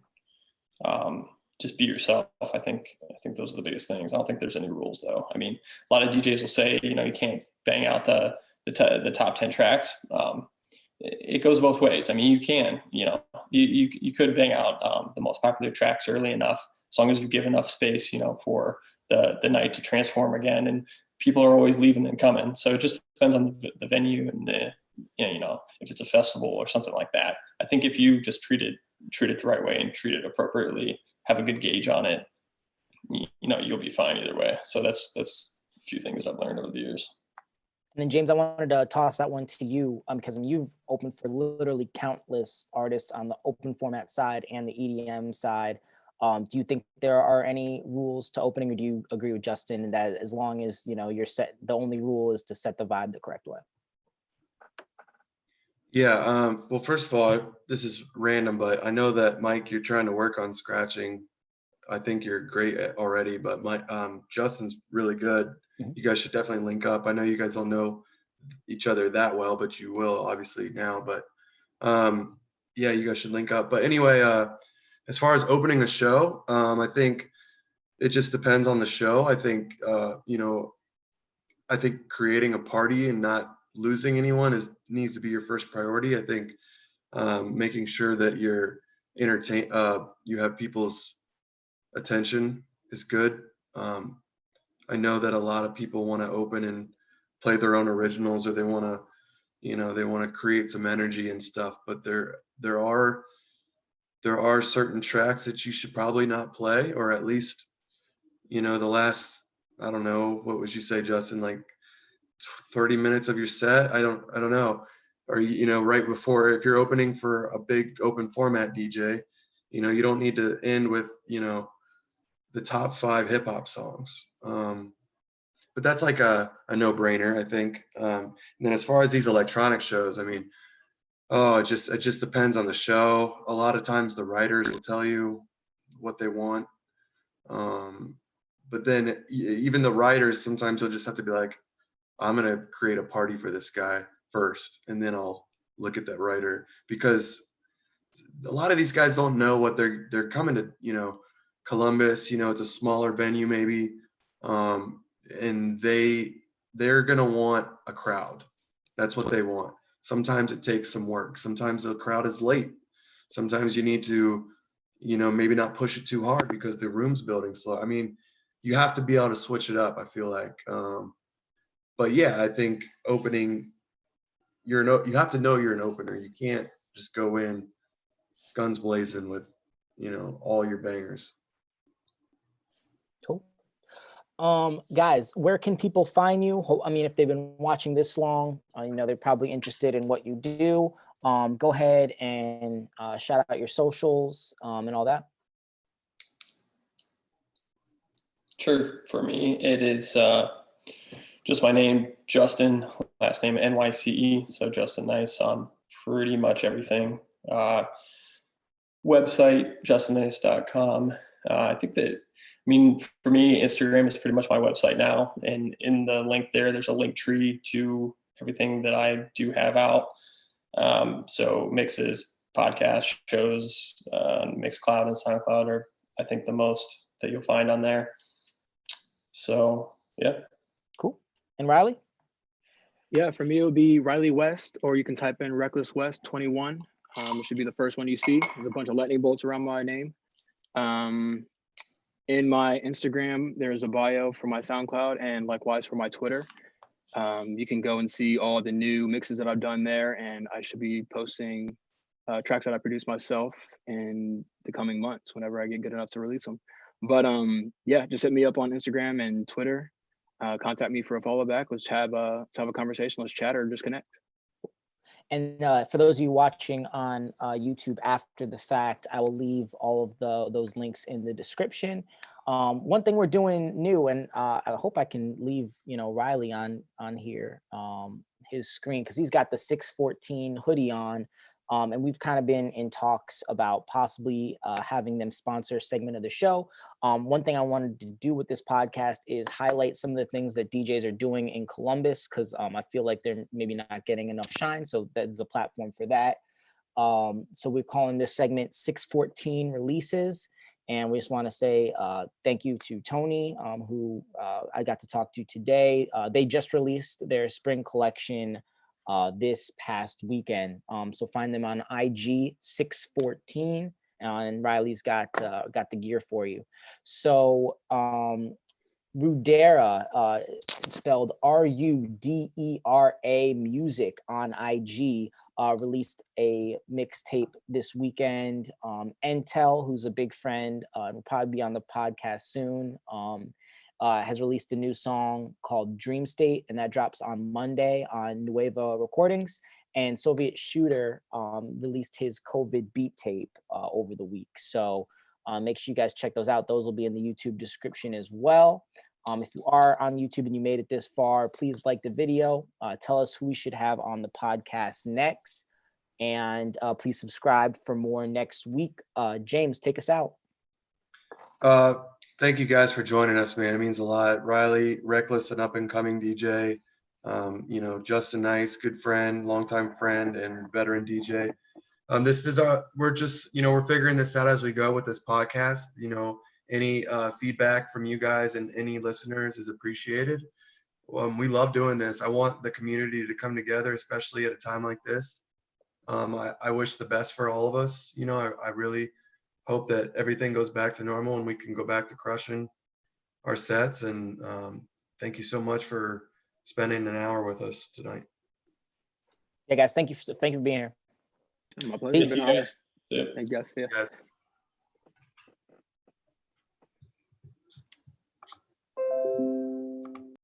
just be yourself, I think those are the biggest things. I don't think there's any rules though. I mean, a lot of DJs will say, you can't bang out the top 10 tracks. It goes both ways. I mean, you can, you could bang out the most popular tracks early enough, as long as you give enough space, for the night to transform again. And people are always leaving and coming. So it just depends on the venue and if it's a festival or something like that. I think if you just treat it the right way and treat it appropriately, have a good gauge on it, you'll be fine either way. So that's a few things that I've learned over the years. And then James, I wanted to toss that one to you because you've opened for literally countless artists on the open format side and the EDM side. Do you think there are any rules to opening, or do you agree with Justin that as long as you're set, the only rule is to set the vibe the correct way? Yeah. Well, first of all, this is random, but I know that Mike, you're trying to work on scratching. I think you're great already, but Justin's really good. Mm-hmm. You guys should definitely link up. I know you guys don't know each other that well, but you will obviously now. But yeah, you guys should link up. But anyway, as far as opening a show, I think it just depends on the show. I think I think creating a party and not losing anyone needs to be your first priority. I think making sure that you're entertain, you have people's attention is good. I know that a lot of people want to open and play their own originals, or they want to, they want to create some energy and stuff, but there are certain tracks that you should probably not play, or at least, the last, I don't know, what would you say, Justin, like 30 minutes of your set? I don't know. Or, right before, if you're opening for a big open format DJ, you don't need to end with, the top 5 hip hop songs. But that's like a no-brainer, I think. And then as far as these electronic shows, I mean, it just depends on the show. A lot of times the writers will tell you what they want. But then even the writers, sometimes you'll just have to be like, I'm going to create a party for this guy first, and then I'll look at that writer, because a lot of these guys don't know what they're coming to, Columbus, it's a smaller venue maybe. And they're going to want a crowd. That's what they want. Sometimes it takes some work. Sometimes the crowd is late. Sometimes you need to, maybe not push it too hard because the room's building slow. I mean, you have to be able to switch it up, I feel like. But yeah, I think opening, you have to know you're an opener. You can't just go in guns blazing with, all your bangers. Cool. Guys, where can people find you? I mean, if they've been watching this long, they're probably interested in what you do. Go ahead and shout out your socials and all that. Sure. For me, it is just my name, Justin, last name NYCE. So Justin Nyce on pretty much everything. Website, justinnyce.com. I think that, for me, Instagram is pretty much my website now. And in the link there's a link tree to everything that I do have out. So mixes, podcast shows, Mixcloud and SoundCloud are, I think, the most that you'll find on there. So, yeah. Cool. And Riley? Yeah, for me, it would be Riley West, or you can type in Reckless West 21. It should be the first one you see. There's a bunch of lightning bolts around my name. In my Instagram, there's a bio for my SoundCloud, and likewise for my Twitter. You can go and see all the new mixes that I've done there, and I should be posting tracks that I produce myself in the coming months whenever I get good enough to release them. But yeah, just hit me up on Instagram and Twitter. Contact me for a follow back. Let's have a conversation. Let's chat or just connect. And for those of you watching on YouTube after the fact, I will leave all of those links in the description. One thing we're doing new, and I hope I can leave Riley on here, his screen, because he's got the 614 hoodie on. And we've kind of been in talks about possibly having them sponsor a segment of the show. One thing I wanted to do with this podcast is highlight some of the things that DJs are doing in Columbus, because I feel like they're maybe not getting enough shine. So that's a platform for that. So we're calling this segment 614 Releases. And we just want to say thank you to Tony, who I got to talk to today. They just released their spring collection this past weekend. So find them on IG 614, and Riley's got the gear for you. So Rudera, spelled RUDERA Music on IG, released a mixtape this weekend. Entel, who's a big friend, will probably be on the podcast soon, has released a new song called Dream State, and that drops on Monday on Nueva Recordings. And Soviet Shooter released his COVID beat tape over the week. So make sure you guys check those out. Those will be in the YouTube description as well. If you are on YouTube and you made it this far, please like the video. Tell us who we should have on the podcast next. And please subscribe for more next week. James, take us out. Thank you guys for joining us, man. It means a lot. Riley, Reckless, an up-and-coming DJ. Justin Nyce, good friend, longtime friend, and veteran DJ. We're just, we're figuring this out as we go with this podcast. Any feedback from you guys and any listeners is appreciated. We love doing this. I want the community to come together, especially at a time like this. I wish the best for all of us. You know, I really hope that everything goes back to normal and we can go back to crushing our sets. And thank you so much for spending an hour with us tonight. Yeah, guys, thank you for being here. My pleasure. Peace. Been an honor. Yeah. Thank you guys. Yeah. Yes.